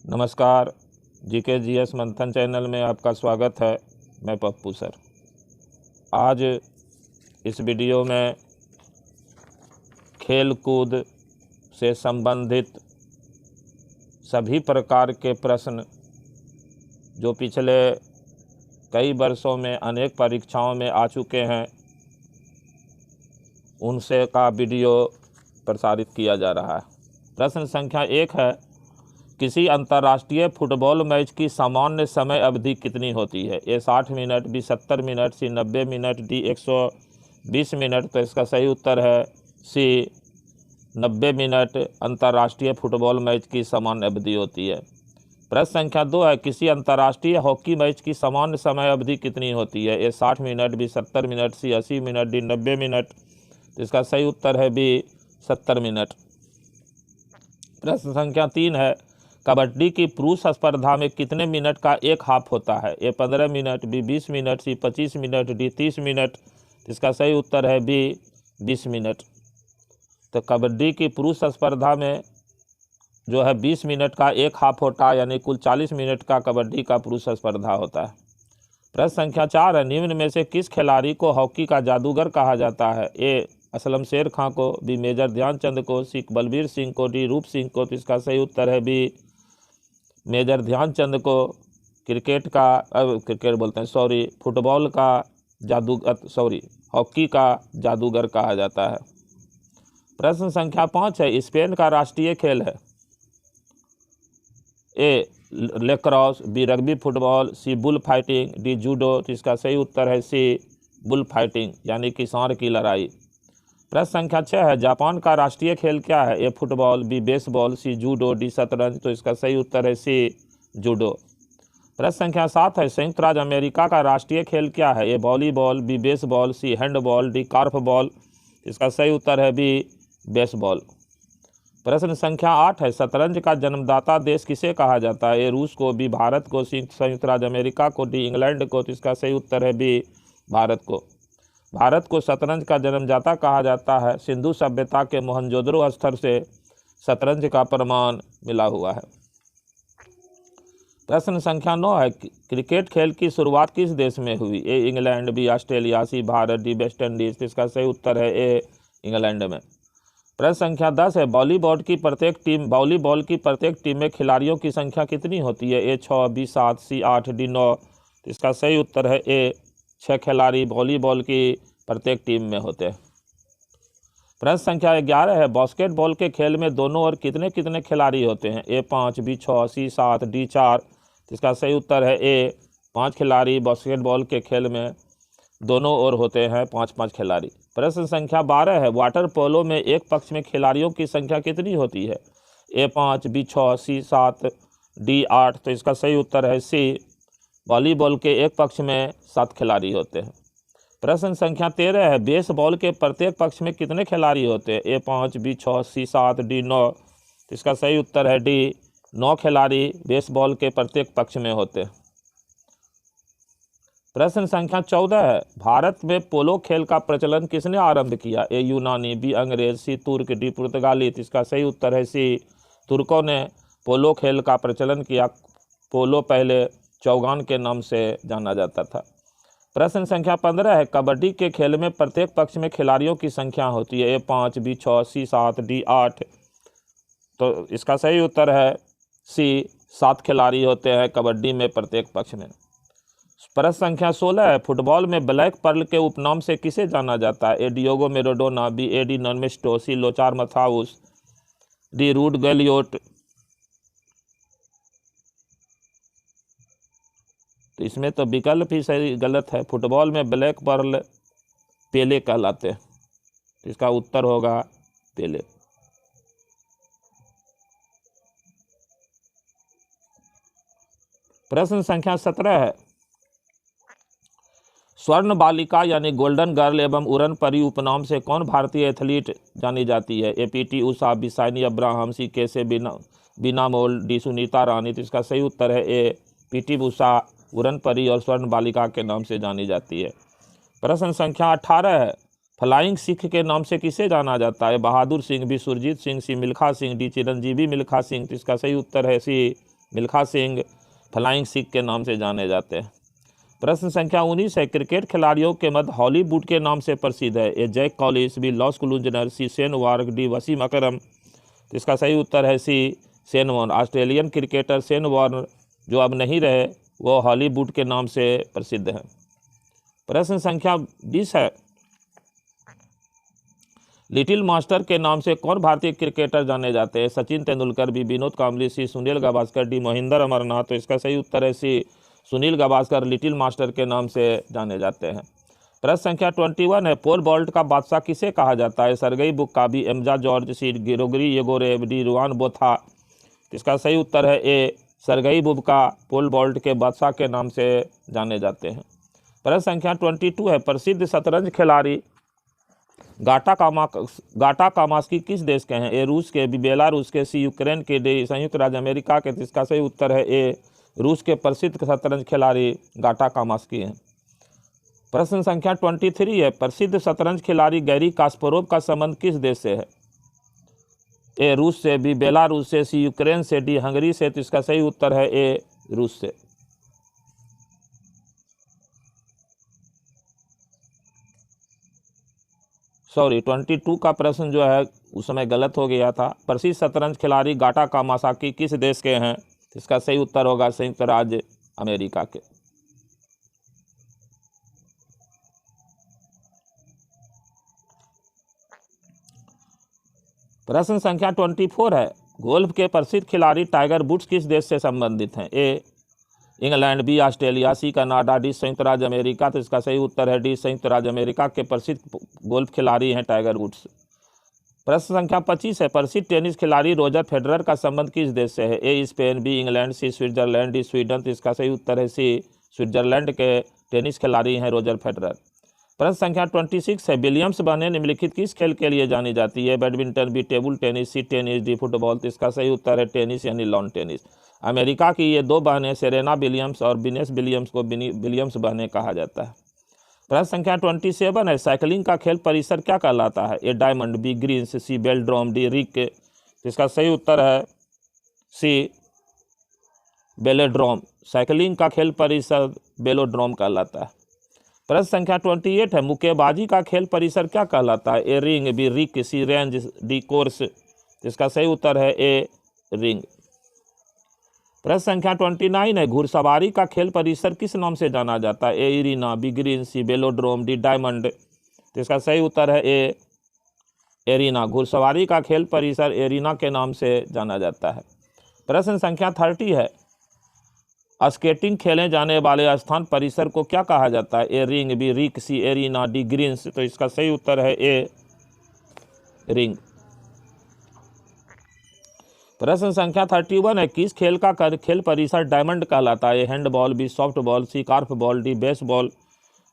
नमस्कार। GK GS मंथन channel में आपका स्वागत है। मैं पप्पू सर। आज इस वीडियो में खेल कूद से संबंधित सभी प्रकार के प्रश्न जो पिछले कई वर्षों में अनेक परीक्षाओं में आ चुके हैं, उनसे का वीडियो प्रसारित किया जा रहा है। प्रश्न संख्या 1 है, किसी अंतर्राष्ट्रीय फुटबॉल मैच की सामान्य समय अवधि कितनी होती है? ए 60 मिनट, बी 70 मिनट, सी 90 मिनट, डी 120 मिनट। तो इसका सही उत्तर है सी 90 मिनट अंतर्राष्ट्रीय फुटबॉल मैच की सामान्य अवधि होती है। प्रश्न संख्या 2 है, किसी अंतर्राष्ट्रीय हॉकी मैच की सामान्य समय अवधि कितनी होती है? ए 60 मिनट, बी 70 मिनट, सी 80 मिनट, डी 90 मिनट। तो इसका सही उत्तर है बी 70 मिनट। प्रश्न संख्या 3 है, कबड्डी की पुरुष स्पर्धा में कितने मिनट का एक हाफ होता है? ए 15 मिनट, बी 20 मिनट, सी 25 मिनट, डी 30 मिनट। इसका सही उत्तर है बी 20 मिनट। तो कबड्डी की पुरुष स्पर्धा में जो है 20 मिनट का एक हाफ होता है, यानी कुल 40 मिनट का कबड्डी का पुरुष स्पर्धा होता है। प्रश्न संख्या 4 है, निम्न में से किस खिलाड़ी को हॉकी का जादूगर कहा जाता है? ए असलम शेर खां को, बी मेजर ध्यानचंद को, सी बलबीर सिंह को, डी रूप सिंह को। तो इसका सही उत्तर है बी मेजर ध्यानचंद को फुटबॉल का हॉकी का जादूगर कहा जाता है। प्रश्न संख्या 5 है, स्पेन का राष्ट्रीय खेल है? ए लेक्रॉस, बी रग्बी फुटबॉल, सी बुल फाइटिंग, डी जूडो। तो इसका सही उत्तर है सी बुल फाइटिंग, यानी कि सांड की लड़ाई। प्रश्न संख्या 6 है, जापान का राष्ट्रीय खेल क्या है? ए फुटबॉल, बी बेसबॉल, सी जूडो, डी शतरंज। तो इसका सही उत्तर है सी जूडो। प्रश्न संख्या 7 है, संयुक्त राज्य अमेरिका का राष्ट्रीय खेल क्या है? ए वॉलीबॉल, बी बेसबॉल, सी हैंडबॉल, डी कार्फबॉल। इसका सही उत्तर है बी बेसबॉल। प्रश्न संख्या 8 है, शतरंज का जन्मदाता देश किसे कहा जाता है? ए रूस को, बी भारत को, सी संयुक्त राज्य अमेरिका को, डी इंग्लैंड को। तो इसका सही उत्तर है बी भारत को। भारत को शतरंज का जन्मदाता कहा जाता है। सिंधु सभ्यता के मोहनजोदड़ो स्तर से शतरंज का प्रमाण मिला हुआ है। प्रश्न संख्या 9 है, क्रिकेट खेल की शुरुआत किस देश में हुई? A England, B Australia, C Bharat, D West Indies. इसका सही उत्तर है ए इंग्लैंड में। प्रश्न संख्या 10 है, वॉलीबॉल की प्रत्येक टीम में खिलाड़ियों की संख्या कितनी होती है? ए 6, बी 7, सी 8, डी 9। इसका सही उत्तर है ए 6 खिलाड़ी वॉलीबॉल की प्रत्येक टीम में होते हैं। प्रश्न संख्या 11 है, बास्केटबॉल के खेल में दोनों ओर कितने कितने खिलाड़ी होते हैं? ए 5, बी 6, सी 7, डी 4। इसका सही उत्तर है ए 5 खिलाड़ी बास्केटबॉल के खेल में दोनों ओर होते हैं, 5-5 खिलाड़ी। प्रश्न संख्या 12 है, वाटर पोलो में एक पक्ष में खिलाड़ियों की संख्या कितनी होती है? ए 5, बी 6, सी 7, डी 8। तो इसका सही उत्तर है सी वॉलीबॉल के एक पक्ष में 7 खिलाड़ी होते हैं। प्रश्न संख्या 13 है, बेसबॉल के प्रत्येक पक्ष में कितने खिलाड़ी होते हैं? ए 5, बी 6, सी 7, डी 9। तो इसका सही उत्तर है डी 9 खिलाड़ी बेसबॉल के प्रत्येक पक्ष में होते हैं। प्रश्न संख्या 14 है, भारत में पोलो खेल का प्रचलन किसने आरंभ किया? ए यूनानी, बी अंग्रेज, सी तुर्क, डी पुर्तगाली। तो इसका सही उत्तर है सी तुर्कों ने पोलो खेल का प्रचलन किया। पोलो पहले चौगान के नाम से जाना जाता था। प्रश्न संख्या 15 है, कबड्डी के खेल में प्रत्येक पक्ष में खिलाड़ियों की संख्या होती है? ए 5, बी 6, सी 7, डी 8। तो इसका सही उत्तर है सी 7 खिलाड़ी होते हैं कबड्डी में प्रत्येक पक्ष में। प्रश्न संख्या 16 है, फुटबॉल में ब्लैक पर्ल के उपनाम से किसे जाना जाता है? ए डियोगो मैराडोना, बी एडी नर्मेस्टो, सी लोचार मथाउस, डी रूड गैलियोट। तो इसमें तो विकल्प ही सही गलत है। फुटबॉल में ब्लैक पर्ल पेले कहलाते हैं। तो इसका उत्तर होगा पेले। प्रश्न संख्या 17 है, स्वर्ण बालिका यानी गोल्डन गर्ल एवं उड़न परी उपनाम से कौन भारतीय एथलीट जानी जाती है? ए PT Usha, B Saini Abraham, सी कैसे बीना मोल, डी सुनीता रानी। तो इसका सही उत्तर है ए पीटी उषा उड़न परी और स्वर्ण बालिका के नाम से जानी जाती है। प्रश्न संख्या 18 है, फ्लाइंग सिख के नाम से किसे जाना जाता है? बहादुर सिंह, बी सुरजीत सिंह, सी मिल्खा सिंह, डी चिरंजीवी मिल्खा सिंह। तो इसका सही उत्तर है सी मिल्खा सिंह फ्लाइंग सिख के नाम से जाने जाते हैं। प्रश्न संख्या 19 है, क्रिकेट खिलाड़ियों के मध्य हॉलीवुड के नाम से प्रसिद्ध है। A Jacques Kallis, B Lance Klusener, C Shane Warne, D Wasim Akram. तो इसका सही उत्तर है C Shane Warne. Australian cricketer Shane Warne जो अब नहीं रहे वो हॉलीवुड के नाम से प्रसिद्ध है। प्रश्न संख्या 20 है, लिटिल मास्टर के नाम से कौन भारतीय क्रिकेटर जाने जाते हैं? सचिन तेंदुलकर, बी विनोद कांबली, सी सुनील गावस्कर, डी मोहिंदर अमरनाथ। तो इसका सही उत्तर है सी सुनील गावस्कर लिटिल मास्टर के नाम से जाने जाते हैं। प्रश्न संख्या 21 है, पोल वॉल्ट का बादशाह किसे कहा जाता है? सरगई बुक्का, बी एम्जा जॉर्ज, सी गिरोगरी येगोरेव, डी रुआन बोथा। इसका सही उत्तर है ए सरगई बुब्का पोल वॉल्ट के बादशाह के नाम से जाने जाते हैं। प्रश्न संख्या 22 है, प्रसिद्ध शतरंज खिलाड़ी गाटा कामास्की किस देश के हैं? ए रूस के, बी बेलारूस के, सी यूक्रेन के, डी संयुक्त राज्य अमेरिका के। इसका सही उत्तर है ए रूस के प्रसिद्ध शतरंज खिलाड़ी गाटा कामास्की हैं। प्रश्न संख्या 23 है, प्रसिद्ध शतरंज खिलाड़ी गैरी कास्परोव का संबंध किस देश से है? ए रूस से, बी बेलारूस से, सी यूक्रेन से, डी हंगरी से। तो इसका सही उत्तर है ए रूस से। सॉरी 22 का प्रश्न जो है उस समय गलत हो गया था। प्रसिद्ध शतरंज खिलाड़ी गाटा कामासाकी किस देश के हैं? इसका सही उत्तर होगा संयुक्त राज्य अमेरिका के। प्रश्न संख्या 24 है, गोल्फ के प्रसिद्ध खिलाड़ी टाइगर वुड्स किस देश से संबंधित हैं? A England, B Australia, C Canada, D संयुक्त राज्य अमेरिका। तो इसका सही उत्तर है डी संयुक्त राज्य अमेरिका के प्रसिद्ध गोल्फ खिलाड़ी हैं टाइगर वुड्स। प्रश्न संख्या 25 है, प्रसिद्ध टेनिस खिलाड़ी रोजर फेडरर का संबंध किस देश से है? A Spain, B England, C Switzerland, D Sweden. तो इसका सही उत्तर है सी स्विट्जरलैंड के टेनिस खिलाड़ी हैं रोजर फेडरर। प्रश्न संख्या 26 है, विलियम्स बहनें निम्नलिखित किस खेल के लिए जानी जाती है? बैडमिंटन, बी टेबल टेनिस, सी टेनिस, डी फुटबॉल। तो इसका सही उत्तर है टेनिस यानी लॉन टेनिस। अमेरिका की ये दो बहनें सेरेना विलियम्स और विनेस विलियम्स को विलियम्स बहनें कहा जाता है। प्रश्न संख्या 27 है, साइकिलिंग का खेल परिसर क्या कहलाता है? ए डायमंड, बी ग्रीन्स, सी बेलोड्रोम, डी रिक। तो इसका सही उत्तर है सी बेलोड्रोम। साइकिलिंग का खेल परिसर बेलोड्रोम कहलाता है। प्रश्न संख्या 28 है, मुक्केबाजी का खेल परिसर क्या कहलाता है? A ring, B rink, C range, D course. इसका सही उत्तर है ए रिंग। प्रश्न संख्या 29 है, घुड़सवारी का खेल परिसर किस नाम से जाना जाता है? ए Irina, be green, C बेलोड्रोम, D diamond. तो इसका सही उत्तर है ए एरिना। घुड़सवारी का खेल परिसर एरिना के नाम से जाना जाता है। प्रश्न संख्या 30 है, स्केटिंग खेले जाने वाले स्थान परिसर को क्या कहा जाता है? A ring, B rink, C arena, D greens. तो इसका सही उत्तर है ए रिंग। प्रश्न संख्या 31 है, किस खेल का खेल परिसर डायमंड कहलाता है? हैंडबॉल, बी सॉफ्टबॉल, सी कार्फबॉल, डी बेसबॉल। तो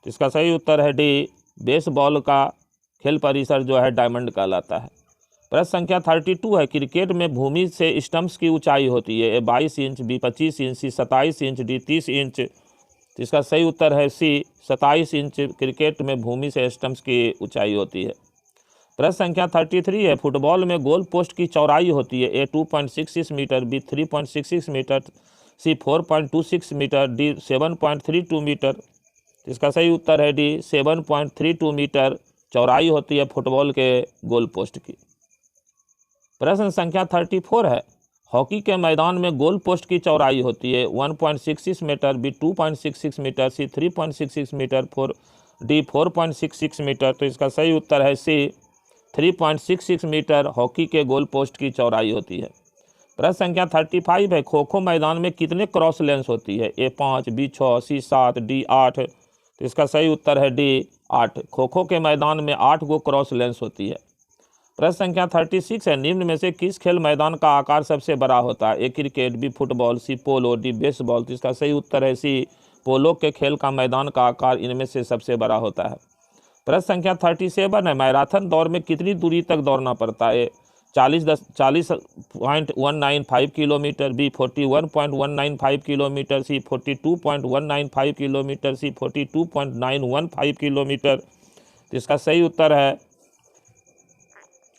इसका सही उत्तर है डी बेसबॉल का खेल परिसर जो है डायमंड कहलाता है। प्रश्न संख्या 32 है, क्रिकेट में भूमि से स्टंप्स की ऊंचाई होती है? ए 22 इंच, बी 25 इंच, सी 27 इंच, डी 30 इंच। तो इसका सही उत्तर है सी 27 इंच क्रिकेट में भूमि से स्टंप्स की ऊंचाई होती है। प्रश्न संख्या 33 है, फुटबॉल में गोल पोस्ट की चौड़ाई होती है? ए 2.66 मीटर, बी 3.66 मीटर, सी 4.26 मीटर, डी 7.32 मीटर। इसका सही उत्तर है डी 7.32 मीटर चौड़ाई होती है फुटबॉल के गोल पोस्ट की। प्रश्न संख्या 34 है, हॉकी के मैदान में गोल पोस्ट की चौड़ाई होती है? 1.66 मीटर, बी 2.66 मीटर, सी 3.66 मीटर, डी 4.66 मीटर। तो इसका सही उत्तर है सी 3.66 मीटर हॉकी के गोल पोस्ट की चौड़ाई होती है। प्रश्न संख्या 35 है, खो खो मैदान में कितने क्रॉस लेंस होती है? ए 5, बी 6, सी 7, डी 8। तो इसका सही उत्तर है डी 8। खो खो के मैदान में 8 गो क्रॉस लेंस होती है। प्रश्न संख्या 36 है, निम्न में से किस खेल मैदान का आकार सबसे बड़ा होता है? A cricket, B football, C polo, D baseball. तो इसका सही उत्तर है सी पोलो के खेल का मैदान का आकार इनमें से सबसे बड़ा होता है। प्रश्न संख्या 37 है, मैराथन दौड़ में कितनी दूरी तक दौड़ना पड़ता है? 40.195 किलोमीटर, बी 41.195 किलोमीटर, सी 42.195 किलोमीटर, सी 42.915 किलोमीटर। तो इसका सही उत्तर है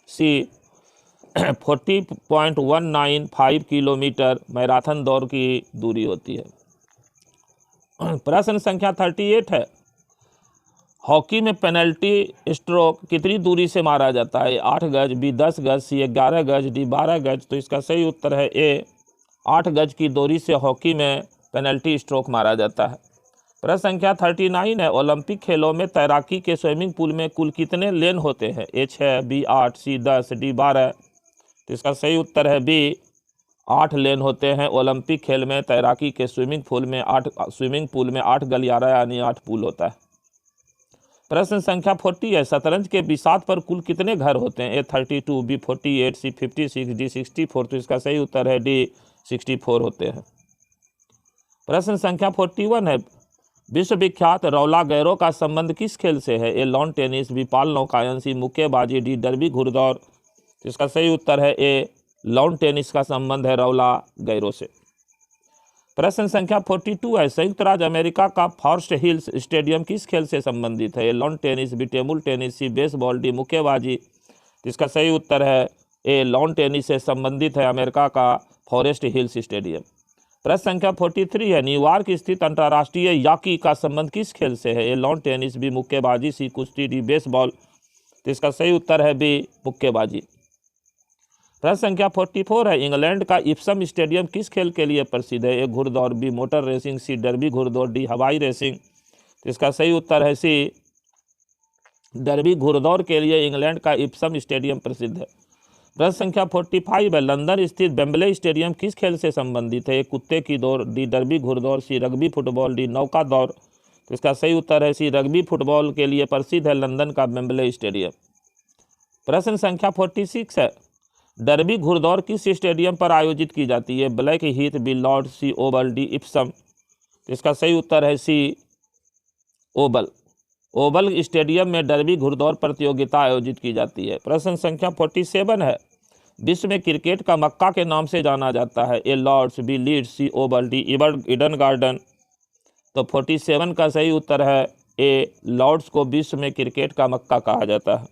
सी 40.195 किलोमीटर मैराथन दौड़ की दूरी होती है। प्रश्न संख्या 38 है, हॉकी में पेनल्टी स्ट्रोक कितनी दूरी से मारा जाता है? 8 गज, बी 10 गज, सी 11 गज, डी 12 गज। तो इसका सही उत्तर है ए, 8 गज की दूरी से हॉकी में पेनल्टी स्ट्रोक मारा जाता है। प्रश्न संख्या 39 है, ओलंपिक खेलों में तैराकी के स्विमिंग पूल में कुल कितने लेन होते हैं? ए 6, बी 8, सी 10, डी 12। तो इसका सही उत्तर है बी, 8 लेन होते हैं ओलंपिक खेल में तैराकी के स्विमिंग पूल में। 8 गलियारा यानी 8 पूल होता है। प्रश्न संख्या 40 है, शतरंज के बिसात पर कुल कितने घर होते हैं? ए 32, बी 48, सी 56, डी 64। तो इसका सही उत्तर है डी 64 होते हैं। प्रश्न संख्या 41 है, विश्व विख्यात रौला गैरो का संबंध किस खेल से है? ए लॉन टेनिस, बी पाल नौकायन, सी मुक्केबाजी, डी डर्बी घुड़दौड़। तो इसका सही उत्तर है ए, लॉन टेनिस का संबंध है रौला गैरो से। प्रश्न संख्या 42 है, संयुक्त राज्य अमेरिका का फॉरेस्ट हिल्स स्टेडियम किस खेल से संबंधित है? A lawn tennis, B table tennis, C baseball, D मुक्केबाजी। तो इसका सही उत्तर है ए, लॉन टेनिस से संबंधित है अमेरिका का फॉरेस्ट हिल्स स्टेडियम। प्रश्न संख्या 43 है, न्यूयॉर्क स्थित अंतर्राष्ट्रीय याकी का संबंध किस खेल से है? ए लॉन टेनिस, बी मुक्केबाजी, सी कुश्ती, डी बेसबॉल। तो इसका सही उत्तर है बी मुक्केबाजी। प्रश्न संख्या 44 है, इंग्लैंड का इप्सम स्टेडियम किस खेल के लिए प्रसिद्ध है? ए घुड़दौड़, बी मोटर रेसिंग, सी डर्बी घुड़दौड़, डी हवाई रेसिंग। तो इसका सही उत्तर है सी, डर्बी घुड़दौड़ के लिए इंग्लैंड का इप्सम स्टेडियम प्रसिद्ध है। प्रश्न संख्या 45 है, लंदन स्थित वेम्बले स्टेडियम किस खेल से संबंधित है? ए कुत्ते की दौड़, डी डर्बी घुड़दौड़, सी रग्बी फुटबॉल, डी नौका दौड़। तो इसका सही उत्तर है सी, रग्बी फुटबॉल के लिए प्रसिद्ध है लंदन का वेम्बले स्टेडियम। प्रश्न संख्या 46 है, डर्बी घुड़दौड़ किस स्टेडियम पर आयोजित की जाती है? ब्लैक हीथ, बी लॉर्ड, सी ओवल, डी इप्सम। तो इसका सही उत्तर है सी, ओवल। ओवल स्टेडियम में डर्बी घुड़दौड़ प्रतियोगिता आयोजित की जाती है। प्रश्न संख्या 47 है, विश्व में क्रिकेट का मक्का के नाम से जाना जाता है? A Lord's, B Leeds, C Oval, D Eden garden. तो 47 का सही उत्तर है ए, लॉर्ड्स को विश्व में क्रिकेट का मक्का कहा जाता है।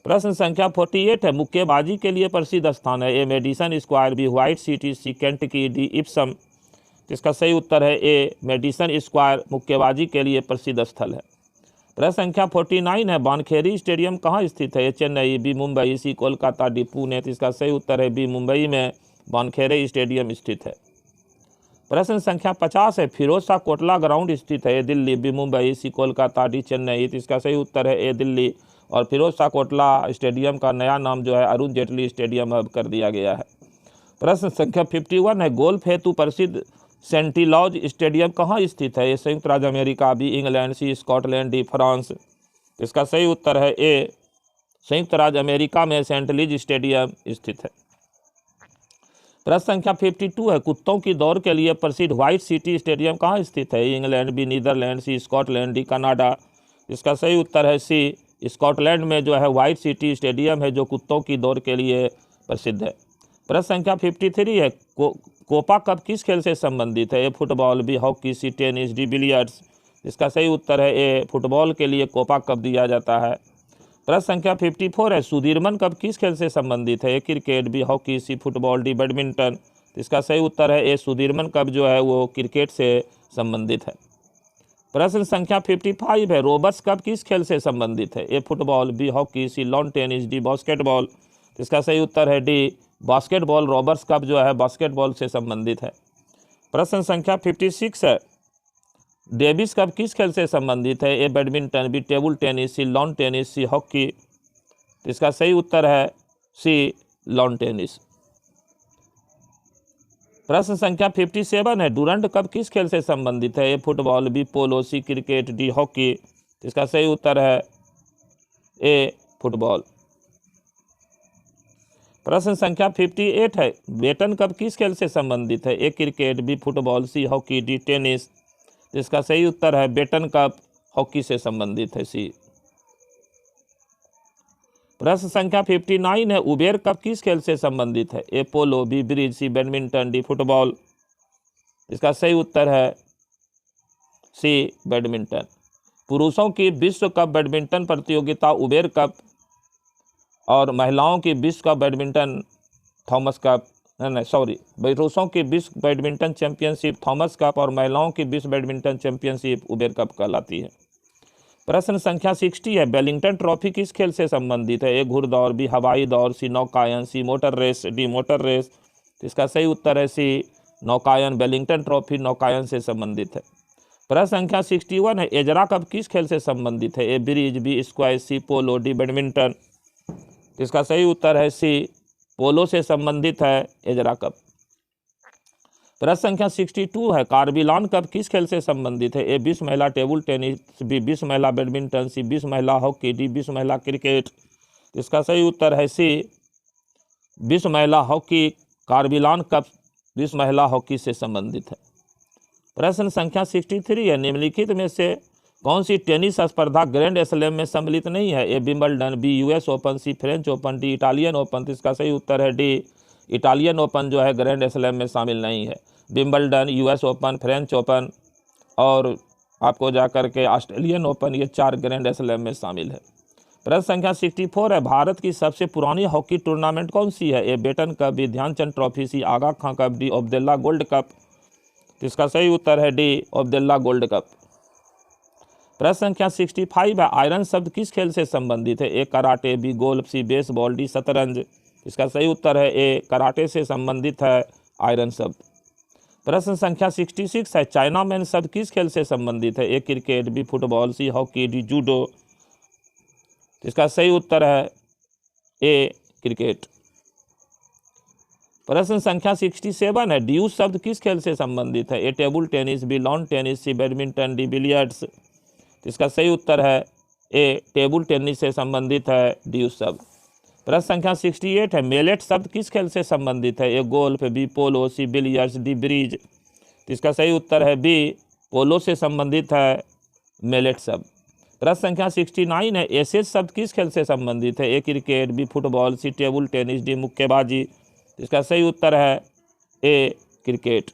प्रश्न संख्या 48 है, मुक्केबाजी के लिए प्रसिद्ध स्थान है? A Madison Square, B White City, C Kentucky, D Epsom. इसका सही उत्तर है ए, मेडिसन स्क्वायर मुक्केबाजी के लिए प्रसिद्ध स्थल है। प्रश्न संख्या 49 है, वानखेड़ी स्टेडियम कहाँ स्थित है? ए चेन्नई, बी मुंबई, सी कोलकाता, डी पुणे। तो इसका सही उत्तर है बी, मुंबई में वानखेड़े स्टेडियम स्थित है। प्रश्न संख्या 50 है, फिरोज शाह कोटला ग्राउंड स्थित है? ए दिल्ली, बी मुंबई, सी कोलकाता, डी चेन्नई। तो इसका सही उत्तर है ए दिल्ली, और फिरोज शाह कोटला स्टेडियम का नया नाम जो है अरुण जेटली स्टेडियम अब कर दिया गया है। प्रश्न संख्या 51 है, गोल्फ हेतु प्रसिद्ध सेंटिलॉज स्टेडियम कहाँ स्थित है? ए संयुक्त राज्य अमेरिका, बी इंग्लैंड, सी स्कॉटलैंड, डी फ्रांस। इसका सही उत्तर है ए, संयुक्त राज्य अमेरिका में सेंटिलॉज स्टेडियम स्थित है। प्रश्न संख्या 52 है, कुत्तों की दौड़ के लिए प्रसिद्ध व्हाइट सिटी स्टेडियम कहाँ स्थित है? इंग्लैंड, बी नीदरलैंड, सी स्कॉटलैंड, डी कनाडा। इसका सही उत्तर है सी, स्कॉटलैंड में जो है व्हाइट सिटी स्टेडियम है जो कुत्तों की दौड़ के लिए प्रसिद्ध है। प्रश्न संख्या 53 है, कोपा कप किस खेल से संबंधित है? ए फुटबॉल, बी हॉकी, सी टेनिस, डी बिलियर्ड्स। इसका सही उत्तर है ए, फुटबॉल के लिए कोपा कप दिया जाता है। प्रश्न संख्या 54 है, सुदीरमन कप किस खेल से संबंधित है? A cricket, B hockey, C football, D badminton. इसका सही उत्तर है ए, सुदीरमन कप जो है वो क्रिकेट से संबंधित है। प्रश्न संख्या 55 है, रोबर्ट्स कप किस खेल से संबंधित है? ए फुटबॉल, बी हॉकी, सी लॉन टेनिस, डी बास्केटबॉल। इसका सही उत्तर है डी बास्केटबॉल। रॉबर्ट्स कप जो है बास्केटबॉल से संबंधित है। प्रश्न संख्या 56 है, डेविस कप किस खेल से संबंधित है? A badminton, B table tennis, C lawn tennis, C hockey. इसका सही उत्तर है सी, लॉन टेनिस। प्रश्न संख्या 57 है, डुरंड कप किस खेल से संबंधित है? ए फुटबॉल, बी पोलो, सी क्रिकेट, डी हॉकी। इसका सही उत्तर है ए, फुटबॉल। प्रश्न संख्या 58 है, बेटन कप किस खेल से संबंधित है? A cricket, B football, C hockey, D tennis. इसका सही उत्तर है बेटन कप हॉकी से संबंधित है, सी। प्रश्न संख्या 59 है, उबेर कप किस खेल से संबंधित है? ए पोलो, बी ब्रिज, सी बैडमिंटन, डी फुटबॉल। इसका सही उत्तर है सी, बैडमिंटन। पुरुषों की विश्व कप बैडमिंटन प्रतियोगिता उबेर कप और महिलाओं की विश्व कप बैडमिंटन थॉमस कप, नहीं सॉरी, पुरुषों की विश्व बैडमिंटन चैंपियनशिप थॉमस कप और महिलाओं की विश्व बैडमिंटन चैंपियनशिप उबेर कप कहलाती है। प्रश्न संख्या 60 है, वेलिंगटन ट्रॉफी किस खेल से संबंधित है? ए घुड़दौड़, बी हवाई दौड़, सी नौकायन, C motor race, D motor race. इसका सही उत्तर है सी नौकायन। वेलिंगटन ट्रॉफी नौकायन से संबंधित है। प्रश्न संख्या 61 है, एजरा कप किस खेल से संबंधित है? ए ब्रिज, बी स्क्वैश, सी पोलो, डी बैडमिंटन। इसका सही उत्तर है सी पोलो से संबंधित है एजरा कप। प्रश्न संख्या 62 है, कार्बिलान कप किस खेल से संबंधित है? ए विश्व महिला टेबल टेनिस, बी विश्व महिला बैडमिंटन, सी विश्व महिला हॉकी, डी विश्व महिला क्रिकेट। इसका सही उत्तर है सी विश्व महिला हॉकी। कार्बिलान कप विश्व महिला हॉकी से संबंधित है। प्रश्न संख्या 63 है, निम्नलिखित में से कौन सी टेनिस स्पर्धा ग्रैंड स्लैम में सम्मिलित नहीं है? A Wimbledon, B US Open, C French Open, D Italian Open. इसका सही उत्तर है डी इटालियन ओपन जो है ग्रैंड स्लैम में शामिल नहीं है। Wimbledon, US open, French open और आपको जाकर के ऑस्ट्रेलियन ओपन, ये 4 ग्रैंड स्लैम में शामिल है। प्रश्न संख्या 64 है, भारत की सबसे पुरानी हॉकी टूर्नामेंट कौन सी है? A Beighton cup, B Dhyanchand trophy, C Aga Khan cup, D Abdullah gold cup. इसका सही उत्तर है डी अब्दुल्ला गोल्ड कप। प्रश्न संख्या 65 है, आयरन शब्द किस खेल से संबंधित है? ए कराटे, बी गोल्फ, सी बेसबॉल, डी शतरंज। इसका सही उत्तर है ए कराटे से संबंधित है आयरन शब्द। प्रश्न संख्या 66 है, चाइना मैन शब्द किस खेल से संबंधित है? A cricket, B football, C hockey, D judo. इसका सही उत्तर है ए क्रिकेट। प्रश्न संख्या 67 है, ड्यूस शब्द किस खेल से संबंधित है? A table tennis, B lawn tennis, C badminton, D billiards. इसका सही उत्तर है ए टेबल टेनिस से संबंधित है ड्यूस शब्द। प्रश्न संख्या 68 है, मेलेट शब्द किस खेल से संबंधित है? A golf, B polo, C billiards, D bridge. इसका सही उत्तर है बी पोलो से संबंधित है मेलेट शब्द। प्रश्न संख्या 69 है, एसेज शब्द किस खेल से संबंधित है? A cricket, B football, C table tennis, D मुक्केबाजी। इसका सही उत्तर है ए क्रिकेट।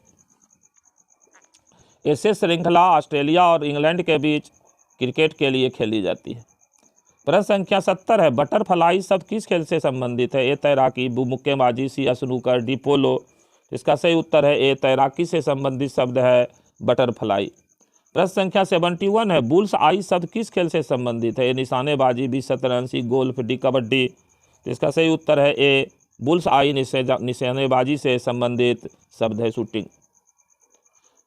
एसेज श्रृंखला ऑस्ट्रेलिया और इंग्लैंड के बीच क्रिकेट के लिए खेली जाती है। प्रश्न संख्या 70 है, बटरफ्लाई शब्द किस खेल से संबंधित है? ए तैराकी, बी मुक्केबाजी, सी स्नूकर, डी पोलो। इसका सही उत्तर है ए तैराकी से संबंधित शब्द है बटरफ्लाई। प्रश्न संख्या 71 है, बुल्स आई शब्द किस खेल से संबंधित है? ए निशानेबाजी, बी शतरंज, सी गोल्फ, डी कबड्डी। इसका सही उत्तर है ए बुल्स आई निशानेबाजी से संबंधित शब्द है शूटिंग।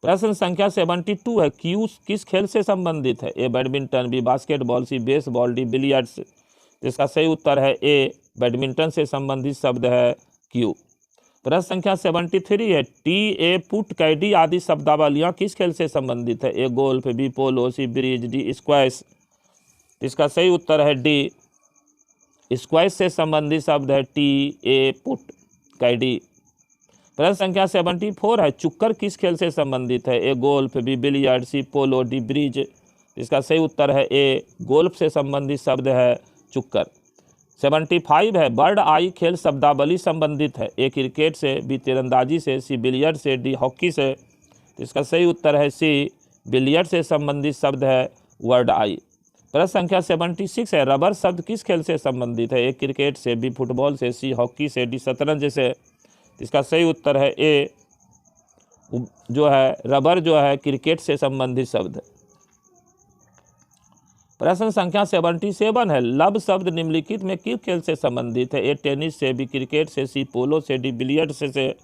प्रश्न संख्या 72 है, क्यू किस खेल से संबंधित है? A badminton, B basketball, C baseball, D billiards. इसका सही उत्तर है ए बैडमिंटन से संबंधित शब्द है क्यू। प्रश्न संख्या 73 है, टी, ए, पुट, कैडी आदि शब्दावलियाँ किस खेल से संबंधित है? A golf, B polo, C bridge, D squash. इसका सही उत्तर है डी स्क्वैश से संबंधित शब्द है टी, ए, पुट, कैडी। प्रश्न संख्या 74 है, चुक्कर किस खेल से संबंधित है? A golf, B billiard, C polo, D bridge. इसका सही उत्तर है ए गोल्फ से संबंधित शब्द है चुक्कर। 75 है, बर्ड आई खेल शब्दावली संबंधित है? ए क्रिकेट से, बी तीरंदाजी से, सी बिलियर्ड से, डी हॉकी से। इसका सही उत्तर है सी बिलियर्ड से संबंधित शब्द है वर्ड आई। प्रश्न संख्या 76 है, रबर शब्द किस खेल से संबंधित है? ए क्रिकेट से, बी फुटबॉल से, सी हॉकी से, डी शतरंज से। इसका सही उत्तर है ए जो है रबर जो है क्रिकेट से संबंधित शब्द है। प्रश्न संख्या 77 है, लब शब्द निम्नलिखित में किस खेल से संबंधित है? ए टेनिस से, बी क्रिकेट से, सी पोलो से, डी बिलियर्ड से।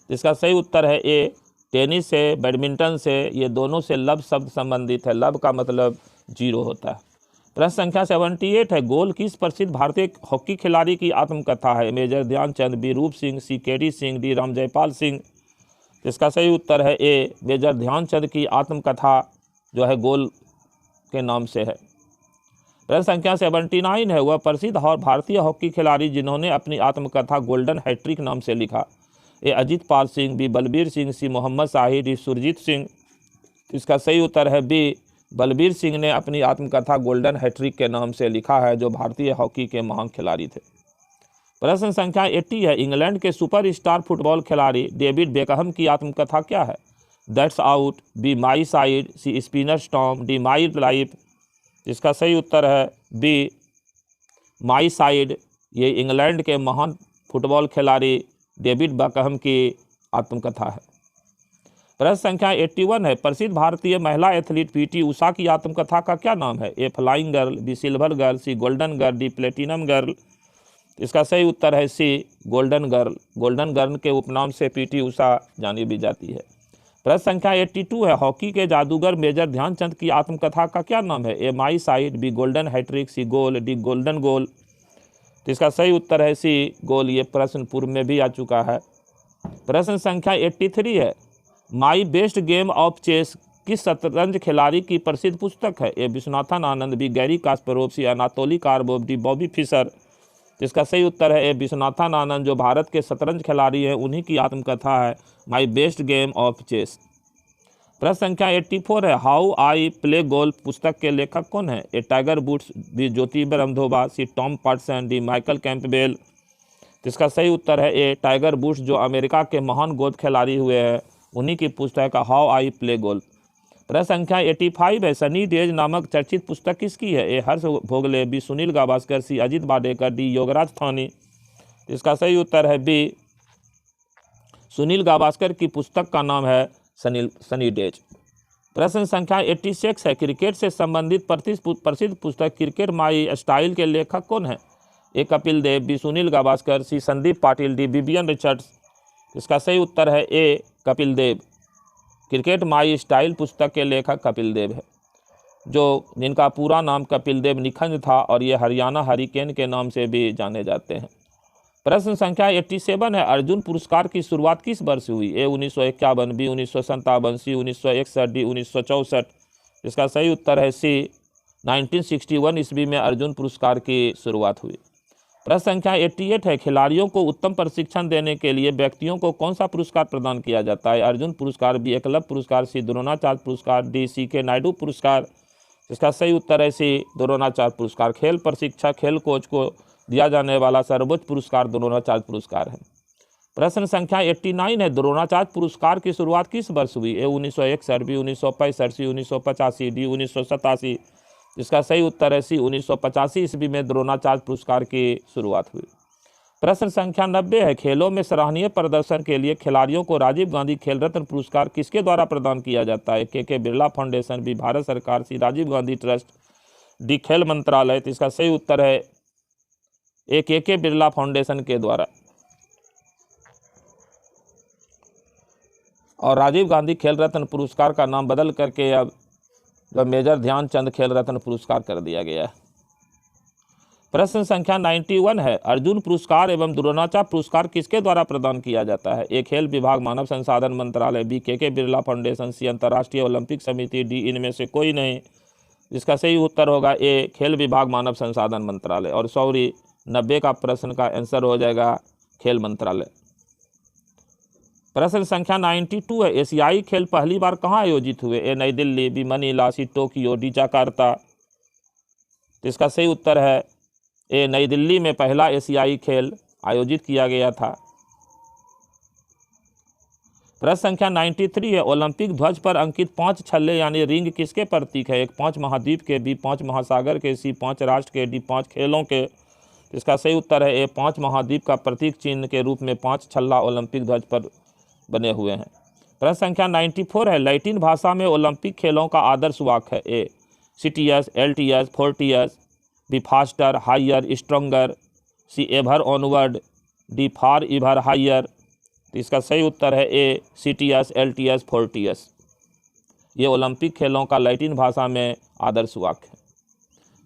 इसका सही उत्तर है ए टेनिस से, बैडमिंटन से, ये दोनों से लब शब्द संबंधित है। लब का मतलब 0 होता है। प्रश्न संख्या 78 है, गोल किस प्रसिद्ध भारतीय हॉकी खिलाड़ी की आत्मकथा है? मेजर ध्यानचंद, बी रूप सिंह, सी केडी सिंह, डी रामजयपाल सिंह। इसका सही उत्तर है ए मेजर ध्यानचंद की आत्मकथा जो है गोल के नाम से है। प्रश्न संख्या 79 है, वह प्रसिद्ध और भारतीय हॉकी खिलाड़ी जिन्होंने अपनी आत्मकथा गोल्डन हैट्रिक नाम से लिखा? ए अजीत पाल सिंह, बी बलबीर सिंह, सी मोहम्मद शाहिद, डी सुरजीत सिंह। इसका सही उत्तर है बी बलबीर सिंह ने अपनी आत्मकथा गोल्डन हैट्रिक के नाम से लिखा है, जो भारतीय हॉकी के महान खिलाड़ी थे। प्रश्न संख्या 80 है, इंग्लैंड के सुपरस्टार फुटबॉल खिलाड़ी डेविड बेकहम की आत्मकथा क्या है? That's out, B my side, C spinner storm, D my life. इसका सही उत्तर है बी माई साइड, ये इंग्लैंड के महान फुटबॉल खिलाड़ी डेविड बकहम की आत्मकथा है। प्रश्न संख्या 81 है, प्रसिद्ध भारतीय महिला एथलीट पीटी उषा की आत्मकथा का क्या नाम है? A flying girl, B silver girl, C golden girl, D platinum girl. इसका सही उत्तर है C golden girl. Golden girl के उपनाम से पीटी उषा जानी भी जाती है। प्रश्न संख्या 82 है, हॉकी के जादूगर मेजर ध्यानचंद की आत्मकथा का क्या नाम है? A my side, B golden hat-trick, C goal, D golden goal. तो इसका सही उत्तर है सी गोल। ये प्रश्न पूर्व में भी आ चुका है। प्रश्न संख्या 83 है, my best game of chess किस शतरंज खिलाड़ी की प्रसिद्ध पुस्तक है? A Viswanathan Anand, B Garry Kasparov, C Anatoly Karpov, D Bobby Fischer. इसका सही उत्तर है ए विश्वनाथन आनंद, जो भारत के शतरंज खिलाड़ी हैं, उन्हीं की आत्मकथा है my best game of chess. प्रश्न संख्या 84 है, हाउ आई प्ले गोल्फ पुस्तक के लेखक कौन है? ए टाइगर वुड्स, बी ज्योतिबा रंधोवा, सी टॉम पाटसन, डी माइकल कैंपबेल। इसका सही उत्तर है ए टाइगर वुड्स, जो अमेरिका के महान गोल्फ खिलाड़ी हुए हैं, उन्हीं की पुस्तक है हाउ आई प्ले गोल्फ। प्रश्न संख्या 85 है, सनी डेज नामक चर्चित पुस्तक किसकी है? ए हर्ष भोगले, बी सुनील गावस्कर, सी अजित बाडेकर, डी योगराज थानी। इसका सही उत्तर है बी सुनील गावस्कर की पुस्तक का नाम है सनी डेज। प्रश्न संख्या 86 है, क्रिकेट से संबंधित प्रसिद्ध पुस्तक क्रिकेट माई स्टाइल के लेखक कौन है? A Kapil Dev, B Sunil Gavaskar, C Sandeep Patil, D Vivian Richards. इसका सही उत्तर है A Kapil Dev. Cricket my style पुस्तक के लेखक कपिल देव है, जिनका पूरा नाम कपिल देव निखंज था, और ये हरियाणा हरिकेन के नाम से भी जाने जाते हैं। प्रश्न संख्या 87 है, अर्जुन पुरस्कार की शुरुआत किस वर्ष हुई? ए 1951, बी 1957, सी 1961, डी 1964। इसका सही उत्तर है सी 1961 ईस्वी में अर्जुन पुरस्कार की शुरुआत हुई। प्रश्न संख्या 88 है, खिलाड़ियों को उत्तम प्रशिक्षण देने के लिए व्यक्तियों को कौन सा पुरस्कार प्रदान किया जाता है? अर्जुन पुरस्कार, बी एकलव्य पुरस्कार, सी द्रोणाचार्य पुरस्कार, डी सी.के. नायडू पुरस्कार। इसका सही उत्तर है सी द्रोणाचार्य पुरस्कार। खेल प्रशिक्षक, खेल कोच को दिया जाने वाला सर्वोच्च पुरस्कार द्रोणाचार्य पुरस्कार है। प्रश्न संख्या 89 है, द्रोणाचार्य पुरस्कार की शुरुआत किस वर्ष हुई? ए 1961, बी 1965, सी 1985, डी 1987। इसका सही उत्तर है सी 1985 ईस्वी में द्रोणाचार्य पुरस्कार की शुरुआत हुई। प्रश्न संख्या 90 है, खेलों में सराहनीय प्रदर्शन के लिए खिलाड़ियों को राजीव गांधी खेल रत्न पुरस्कार किसके द्वारा प्रदान किया जाता है? के बिरला फाउंडेशन, बी भारत सरकार, सी राजीव गांधी ट्रस्ट, डी खेल मंत्रालय। तो इसका सही उत्तर है ए के बिरला फाउंडेशन के द्वारा। और राजीव गांधी खेल रत्न पुरस्कार का नाम बदल करके अब मेजर ध्यानचंद खेल रत्न पुरस्कार कर दिया गया है। प्रश्न संख्या 91 है, अर्जुन पुरस्कार एवं द्रोणाचार्य पुरस्कार किसके द्वारा प्रदान किया जाता है? ए खेल विभाग, मानव संसाधन मंत्रालय, बी के बिरला फाउंडेशन, सी अंतर्राष्ट्रीय ओलंपिक समिति, डी इनमें से कोई नहीं। इसका सही उत्तर होगा ए खेल विभाग, मानव संसाधन मंत्रालय। और सॉरी 90 का प्रश्न का आंसर हो जाएगा खेल मंत्रालय। प्रश्न संख्या 92 है, एशियाई खेल पहली बार कहाँ आयोजित हुए? A Nai Delhi, B Manila, C Tokyo, D Jakarta. तो इसका सही उत्तर है ए नई दिल्ली में पहला एशियाई खेल आयोजित किया गया था। प्रश्न संख्या 93 है, ओलंपिक ध्वज पर अंकित 5 छल्ले यानी रिंग किसके प्रतीक है? एक 5 महाद्वीप के, बी 5 महासागर के, सी 5 राष्ट्र के, डी 5 खेलों के। इसका सही उत्तर है ए 5 महाद्वीप का प्रतीक चिन्ह के रूप में 5 छल्ला ओलंपिक ध्वज पर बने हुए हैं। प्रश्न संख्या 94 है, लैटिन भाषा में ओलंपिक खेलों का आदर्श वाक्य है? A citius, altius, fortius, B faster, higher, stronger, C ever onward, D far ever higher. तो इसका सही उत्तर है ए सिटियस, एल्टियस, फोर्टियस। ये ओलंपिक खेलों का लैटिन भाषा में आदर्श वाक्य है।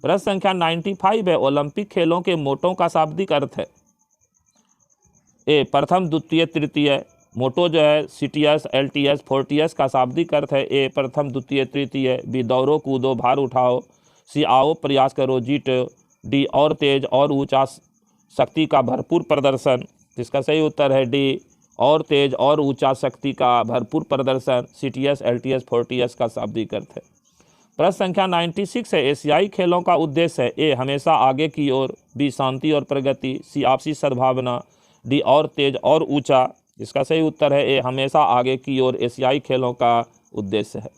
प्रश्न संख्या 95 है, ओलंपिक खेलों के मोटों का शाब्दिक अर्थ है? ए प्रथम, द्वितीय, तृतीय। मोटो जो है सिटियस, एल्टियस, फोर्टियस का शाब्दिक अर्थ है ए प्रथम, द्वितीय, तृतीय, बी दौड़ो, कूदो, भार उठाओ, सी आओ, प्रयास करो, जीतो, डी और तेज और ऊंचा शक्ति का भरपूर प्रदर्शन। इसका सही उत्तर है डी और तेज और ऊंचा शक्ति का भरपूर प्रदर्शन। सिटियस, एल्टियस, फोर्टियस का शाब्दिक अर्थ है। प्रश्न संख्या 96 है, एशियाई खेलों का उद्देश्य है? ए हमेशा आगे की ओर, बी शांति और प्रगति, सी आपसी सद्भावना, डी और तेज और ऊंचा। इसका सही उत्तर है ए हमेशा आगे की ओर एशियाई खेलों का उद्देश्य है।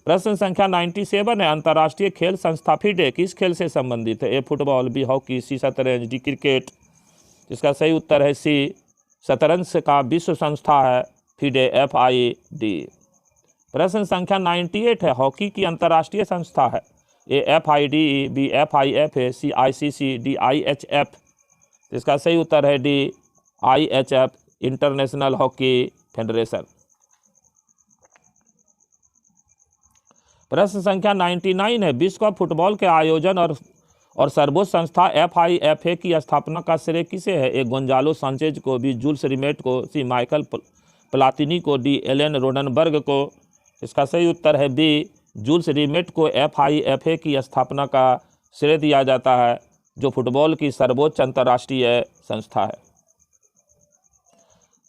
प्रश्न संख्या 97 है, अंतर्राष्ट्रीय खेल संस्था फिडे किस खेल से संबंधित है? ए फुटबॉल, बी हॉकी, सी शतरंज, डी क्रिकेट। इसका सही उत्तर है सी, शतरंज का विश्व संस्था है FIDE, FID। प्रश्न संख्या 98 है, हॉकी की अंतर्राष्ट्रीय संस्था है, ए FIDE, बी FIFA, सी ICC, डी IHF। इसका सही उत्तर है D IHF, international hockey federation. प्रश्न संख्या 99 है, विश्व कप फुटबॉल के आयोजन और सर्वोच्च संस्था FIFA की स्थापना का श्रेय किसे है? ए गोंजालो सांचेज को, बी जूल्स रिमेट को, सी माइकल प्लातिनी को, डी एलन रोडनबर्ग को। इसका सही उत्तर है बी, जूल्स रिमेट को FIFA की स्थापना का श्रेय दिया जाता है, जो फुटबॉल की सर्वोच्च अंतर्राष्ट्रीय संस्था है।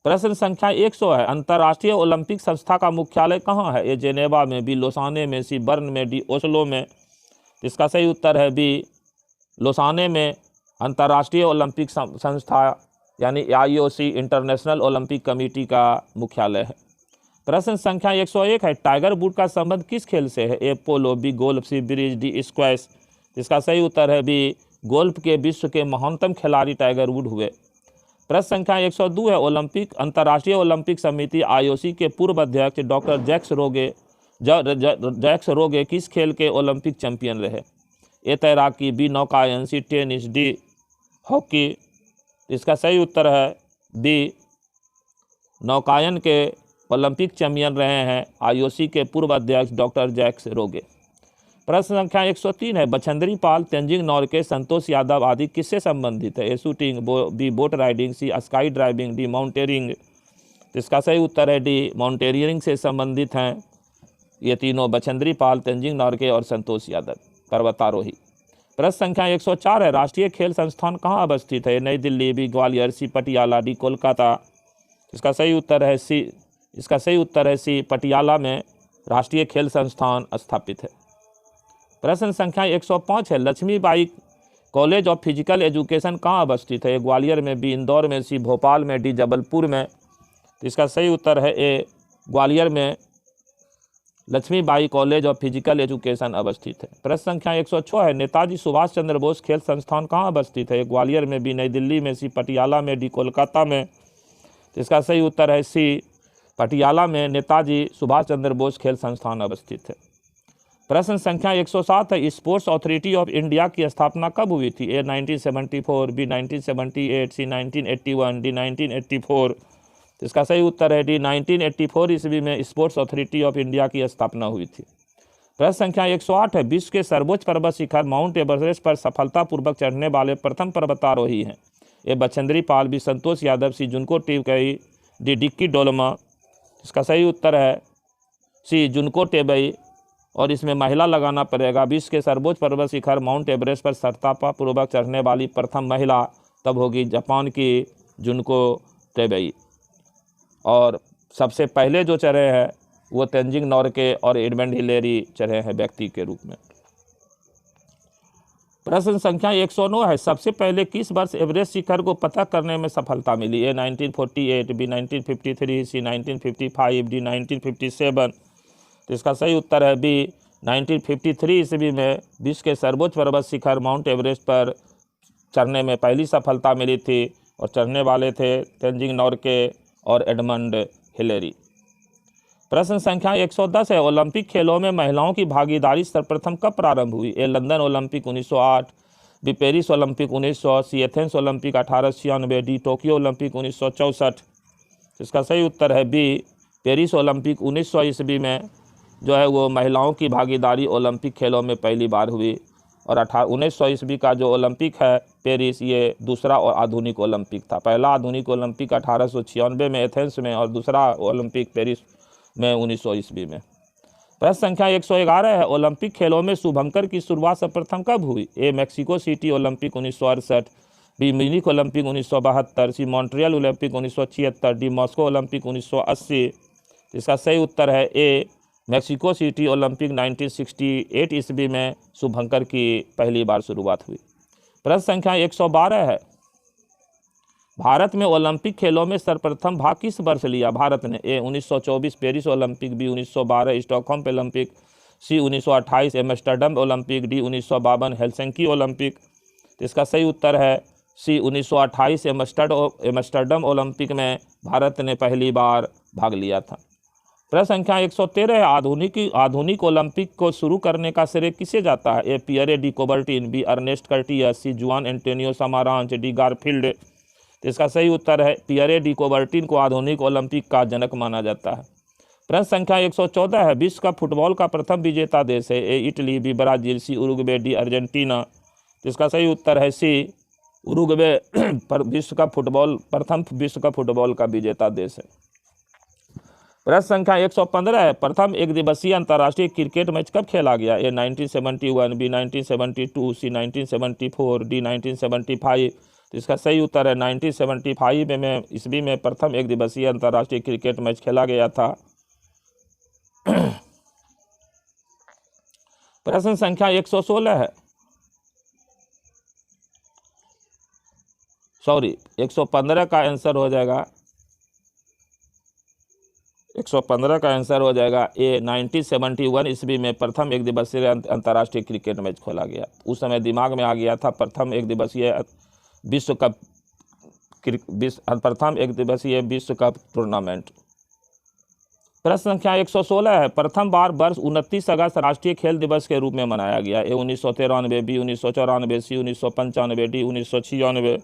प्रश्न संख्या 100 है, अंतर्राष्ट्रीय ओलंपिक संस्था का मुख्यालय कहाँ है? ए जेनेवा में, बी लोसाने में, सी बर्न में, डी ओस्लो में। इसका सही उत्तर है बी, लोसाने में अंतर्राष्ट्रीय ओलंपिक संस्था यानी IOC, इंटरनेशनल ओलंपिक कमेटी का मुख्यालय है। प्रश्न संख्या 101 है, टाइगर वुड का संबंध किस खेल से है? ए पोलो, बी गोल्फ, सी ब्रिज, डी स्क्वैश। इसका सही उत्तर है बी, गोल्फ के विश्व के महानतम खिलाड़ी टाइगर वुड हुए। प्रश्न संख्या 102 है, अंतर्राष्ट्रीय ओलंपिक समिति IOC के पूर्व अध्यक्ष डॉक्टर जैक्स रोगे किस खेल के ओलंपिक चैंपियन रहे? ए तैराकी, बी नौकायन, सी टेनिस, डी हॉकी। इसका सही उत्तर है बी, नौकायन के ओलंपिक चैंपियन रहे हैं IOC के पूर्व अध्यक्ष डॉक्टर जैक्स रोगे। प्रश्न संख्या 103 है, बछेंद्री पाल, तेंजिंग नॉर्गे, संतोष यादव आदि किससे संबंधित है? ए शूटिंग, बी बोट राइडिंग, सी स्काई ड्राइविंग, डी माउंटेनियरिंग। इसका सही उत्तर है डी, माउंटेनियरिंग से संबंधित हैं ये तीनों, बछेंद्री पाल, तेंजिंग नॉर्गे और संतोष यादव, पर्वतारोही। प्रश्न संख्या 104 है, राष्ट्रीय खेल संस्थान कहाँ अवस्थित है? नई दिल्ली, बी ग्वालियर, सी पटियाला, डी कोलकाता। इसका सही उत्तर है सी, पटियाला में राष्ट्रीय खेल संस्थान स्थापित है। प्रश्न संख्या 105 है, Laxmibai college of physical education कहाँ अवस्थित है? ग्वालियर में, बी इंदौर में, सी भोपाल में, डी जबलपुर में। इसका सही उत्तर है ए, ग्वालियर में Laxmibai college of physical education अवस्थित है। प्रश्न संख्या 106 है, नेताजी सुभाष चंद्र बोस खेल संस्थान कहाँ अवस्थित है? ग्वालियर में, बी नई दिल्ली में, सी पटियाला में, डी कोलकाता में। इसका सही उत्तर है सी, पटियाला में नेताजी सुभाष चंद्र बोस खेल संस्थान अवस्थित है। प्रश्न संख्या 107 है, स्पोर्ट्स अथॉरिटी ऑफ इंडिया की स्थापना कब हुई थी? ए 1974, बी 1978, सी 1981, डी 1984। इसका सही उत्तर है डी, 1984 ईस्वी में स्पोर्ट्स अथॉरिटी ऑफ इंडिया की स्थापना हुई थी। प्रश्न संख्या 108 है, विश्व के सर्वोच्च पर्वत शिखर माउंट एवरेस्ट पर सफलतापूर्वक चढ़ने वाले प्रथम पर्वतारोही हैं? ए बछेंद्री पाल, बी संतोष यादव, सी जुनको टेबई, डी डिक्की डोलमा। इसका सही उत्तर है सी, जुनको टेबई, और इसमें महिला लगाना पड़ेगा। विश्व के सर्वोच्च पर्वत शिखर माउंट एवरेस्ट पर सफलतापूर्वक चढ़ने वाली प्रथम महिला तब होगी जापान की जुनको टेबई, और सबसे पहले जो चढ़े हैं वो तेंजिंग नॉर्गे और एडमंड हिलेरी चढ़े हैं व्यक्ति के रूप में। प्रश्न संख्या 109 है, सबसे पहले किस वर्ष एवरेस्ट शिखर को पता करने में सफलता मिली? ए 1948, बी 1953, सी 1955, डी 1957। तो इसका सही उत्तर है बी, 1953 ईस्वी में विश्व के सर्वोच्च पर्वत शिखर माउंट एवरेस्ट पर चढ़ने में पहली सफलता मिली थी, और चढ़ने वाले थे तेंजिंग नॉर्गे और एडमंड हिलेरी। प्रश्न संख्या 110 है, ओलंपिक खेलों में महिलाओं की भागीदारी सर्वप्रथम कब प्रारंभ हुई? A London Olympic 1908, B Paris Olympic 1900, C Athens Olympic 1896, D Tokyo Olympic 1964। इसका सही उत्तर है बी, पेरिस ओलंपिक 1900 ईस्वी में जो है वो महिलाओं की भागीदारी ओलंपिक खेलों में पहली बार हुई, और 1900 ईस्वी का जो ओलंपिक है पेरिस, ये दूसरा और आधुनिक ओलंपिक था। पहला आधुनिक ओलंपिक 1896 में एथेंस में, और दूसरा ओलंपिक पेरिस में 1900 ईस्वी में। प्रश्न संख्या 111 है, ओलंपिक खेलों में शुभंकर की शुरुआत सर्वप्रथम कब हुई? A Mexico City Olympic 1968, B Munich Olympic 1972, C Montreal Olympic 1976, D Moscow Olympic 1980। इसका सही उत्तर है ए, मैक्सिको सिटी ओलंपिक 1968 ईस्वी में शुभंकर की पहली बार शुरुआत हुई। प्रश्न संख्या 112 है, भारत में ओलंपिक खेलों में सर्वप्रथम भाग किस वर्ष लिया भारत ने? A 1924 Paris Olympic, B 1912 Stockholm Olympic, C 1928 Amsterdam Olympic, D 1952 Helsinki Olympic. इसका सही उत्तर है सी 1928 एम्स्टर्डम ओलंपिक में भारत ने पहली बार भाग लिया था। प्रश्न संख्या 113 है, आधुनिक ओलंपिक को शुरू करने का श्रेय किसे जाता है? A Pierre de Coubertin, B Ernest Curtius, C Juan Antonio समारांच, D Garfield. तो इसका सही उत्तर है पियरे डी कोबर्टिन को आधुनिक ओलंपिक का जनक माना जाता है। प्रश्न संख्या 114 है, विश्व का फुटबॉल का प्रथम विजेता देश है? A Italy, B Brazil, C Uruguay, D Argentina. तो इसका सही उत्तर है सी उरुग्वे पर प्रथम विश्व का फुटबॉल का विजेता देश है। प्रश्न संख्या 115 है, प्रथम एक दिवसीय अंतर्राष्ट्रीय क्रिकेट मैच कब खेला गया? ए 1971, बी 1972, सी 1974, डी 1975। तो इसका सही उत्तर है 1975 में ईस्वी में प्रथम एक दिवसीय अंतर्राष्ट्रीय क्रिकेट मैच खेला गया था। प्रश्न संख्या 116 है, 115 का आंसर हो जाएगा, 115 का आंसर हो जाएगा ए 1971 ईस्वी में प्रथम एक दिवसीय अंतर्राष्ट्रीय क्रिकेट मैच खोला गया। उस समय दिमाग में आ गया था प्रथम एक दिवसीय विश्व कप टूर्नामेंट। प्रश्न संख्या 116 है, प्रथम बार वर्ष 29 अगस्त राष्ट्रीय खेल दिवस के रूप में मनाया गया? ए 1993, बी 1994, सी 1995, डी 1996।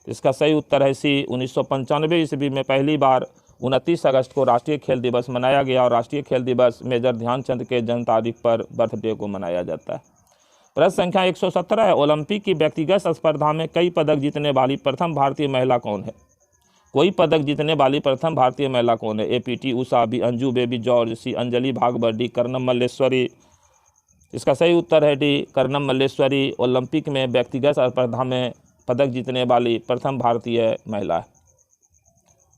इसका सही उत्तर है सी 1995 ईस्वी में पहली बार 29 अगस्त को राष्ट्रीय खेल दिवस मनाया गया और राष्ट्रीय खेल दिवस मेजर ध्यानचंद के जन्म तारीख पर बर्थडे को मनाया जाता है। प्रश्न संख्या 117 है, ओलंपिक की व्यक्तिगत स्पर्धा में कई पदक जीतने वाली प्रथम भारतीय महिला कौन है? कोई पदक जीतने वाली प्रथम भारतीय महिला कौन है? ए PT Usha, B Anju baby George, सी अंजलि भागवत, डी कर्णम मल्लेश्वरी। इसका सही उत्तर है डी कर्णम मल्लेश्वरी ओलंपिक में व्यक्तिगत स्पर्धा में पदक जीतने वाली प्रथम भारतीय महिला है।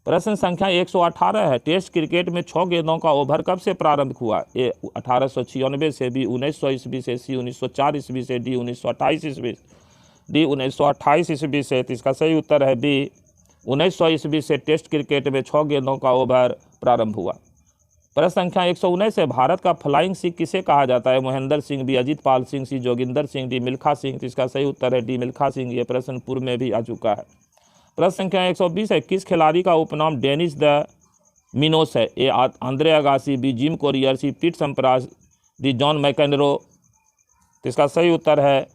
प्रश्न संख्या 118 है, टेस्ट क्रिकेट में 6 गेंदों का ओवर कब से प्रारंभ हुआ? ए 1896 से, बी 1900 ईस्वी से, सी 1904 ईस्वी से, डी 1928 ईस्वी, डी 1928 ईस्वी से। तो इसका सही उत्तर है बी 1900 ईस्वी से टेस्ट क्रिकेट में 6 गेंदों का ओवर प्रारंभ हुआ। प्रश्न संख्या 119 है, भारत का फ्लाइंग सिख किसे कहा जाता है? महेंद्र सिंह, बी अजीत पाल सिंह, सी जोगिंदर सिंह, डी मिल्खा सिंह। तो इसका सही उत्तर है डी मिल्खा सिंह। ये प्रश्न पूर्व में भी आ चुका है। प्रश्न संख्या 120 है, किस खिलाड़ी का उपनाम डेनिस द मिनोस है? A Andre Agassi, B Jim Courier, C Pete Sampras, D John McEnroe. तो इसका सही उत्तर है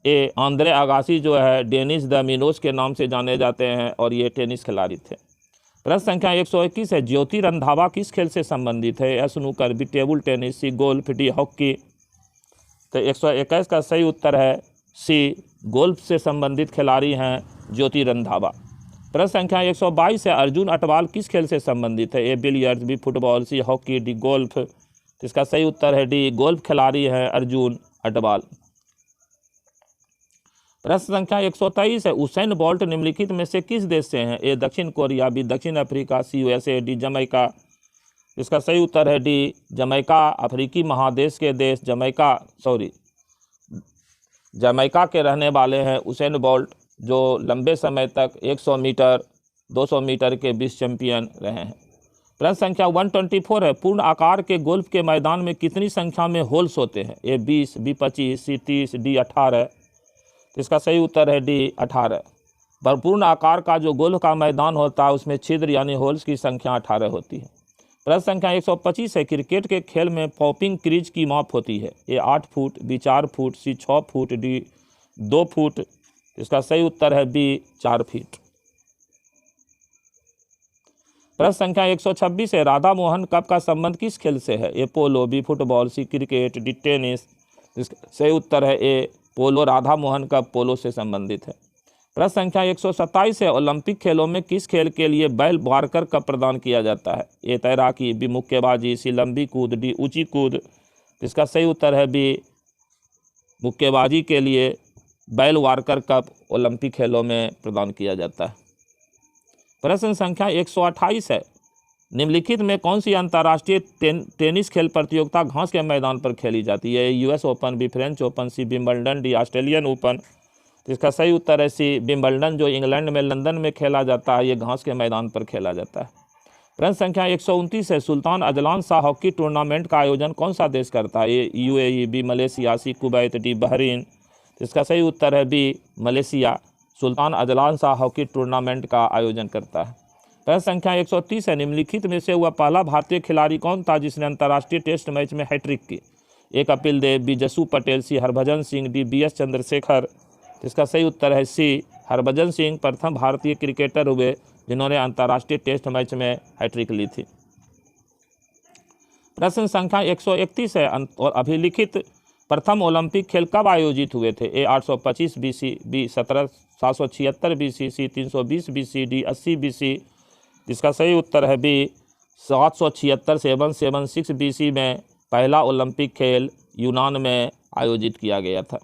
ए आंद्रे अगासी जो है डेनिस द मिनोस के नाम से जाने जाते हैं और ये टेनिस खिलाड़ी थे। प्रश्न संख्या 121 है, ज्योति रंधावा किस खेल से संबंधित है? स्नूकर, बी टेबल टेनिस, सी गोल्फ, डी हॉकी। तो 121 का सही उत्तर है सी गोल्फ से संबंधित खिलाड़ी हैं ज्योति रंधावा। प्रश्न संख्या 122 है, अर्जुन अटवाल किस खेल से संबंधित है? A billiards, B football, C hockey, D golf. तो इसका सही उत्तर है डी गोल्फ खिलाड़ी हैं अर्जुन अटवाल। प्रश्न संख्या 123 है, उसेन बोल्ट निम्नलिखित में से किस देश से हैं? ए दक्षिण कोरिया, बी दक्षिण Africa, C USA, D Jamaica. इसका सही उत्तर है डी जमैका। अफ्रीकी महादेश के देश जमैका के रहने वाले हैं उसेन बोल्ट, जो लंबे समय तक 100 मीटर 200 मीटर के विश्व चैंपियन रहे हैं। प्रश्न संख्या 124 है, पूर्ण आकार के गोल्फ के मैदान में कितनी संख्या में होल्स होते हैं? ए 20, बी 25, सी 30, डी 18। तो इसका सही उत्तर है डी 18। पूर्ण आकार का जो गोल्फ का मैदान होता है उसमें छिद्र यानी होल्स की संख्या 18 होती है। प्रश्न संख्या 125 है, क्रिकेट के खेल में पॉपिंग क्रीज की माप होती है? ए 8 फुट, बी 4 फुट, सी 6 फुट, डी 2 फुट। इसका सही उत्तर है बी 4 फीट। प्रश्न संख्या 126 है, राधा मोहन कप का संबंध किस खेल से है? ए पोलो, बी फुटबॉल, सी क्रिकेट, डी टेनिस। इसका सही उत्तर है ए पोलो। राधा मोहन कप पोलो से संबंधित है। प्रश्न संख्या 127 है, ओलंपिक खेलों में किस खेल के लिए बैल वार्कर कप प्रदान किया जाता है? ए तैराकी, बी मुक्केबाजी, सी लंबी कूद, डी ऊंची कूद। इसका सही उत्तर है बी मुक्केबाजी के लिए बैल वार्कर कप ओलंपिक खेलों में प्रदान किया जाता है। प्रश्न संख्या 128 है, निम्नलिखित में कौन सी अंतर्राष्ट्रीय टेनिस खेल प्रतियोगिता घास के मैदान पर खेली जाती है? US open, B French open, C Wimbledon, D Australian open. इसका सही उत्तर है सी विंबलडन, जो इंग्लैंड में लंदन में खेला जाता है। ये घास के मैदान पर खेला जाता है। प्रश्न संख्या 129 है, Sultan Azlan Shah hockey tournament का आयोजन कौन सा देश करता है? A UAE, B Malaysia, C Kuwait, D Bahrain. इसका सही उत्तर है B Malaysia. Sultan Azlan Shah hockey tournament का आयोजन करता है। प्रश्न संख्या 130 है, निम्नलिखित में से वह पहला भारतीय खिलाड़ी कौन था जिसने अंतर्राष्ट्रीय टेस्ट मैच में हैट्रिक की? ए कपिल देव, बी जसू पटेल, सी हरभजन सिंह, डी बीएस चंद्रशेखर। इसका सही उत्तर है सी हरभजन सिंह प्रथम भारतीय क्रिकेटर हुए जिन्होंने अंतर्राष्ट्रीय टेस्ट मैच में हैट्रिक ली थी। प्रश्न संख्या 131 है, और अभिलिखित प्रथम ओलंपिक खेल कब आयोजित हुए थे? ए 825 BC, बी 776 BC, सी 320 BC, डी 80 BC। इसका सही उत्तर है बी 776 BC में पहला ओलंपिक खेल यूनान में आयोजित किया गया था।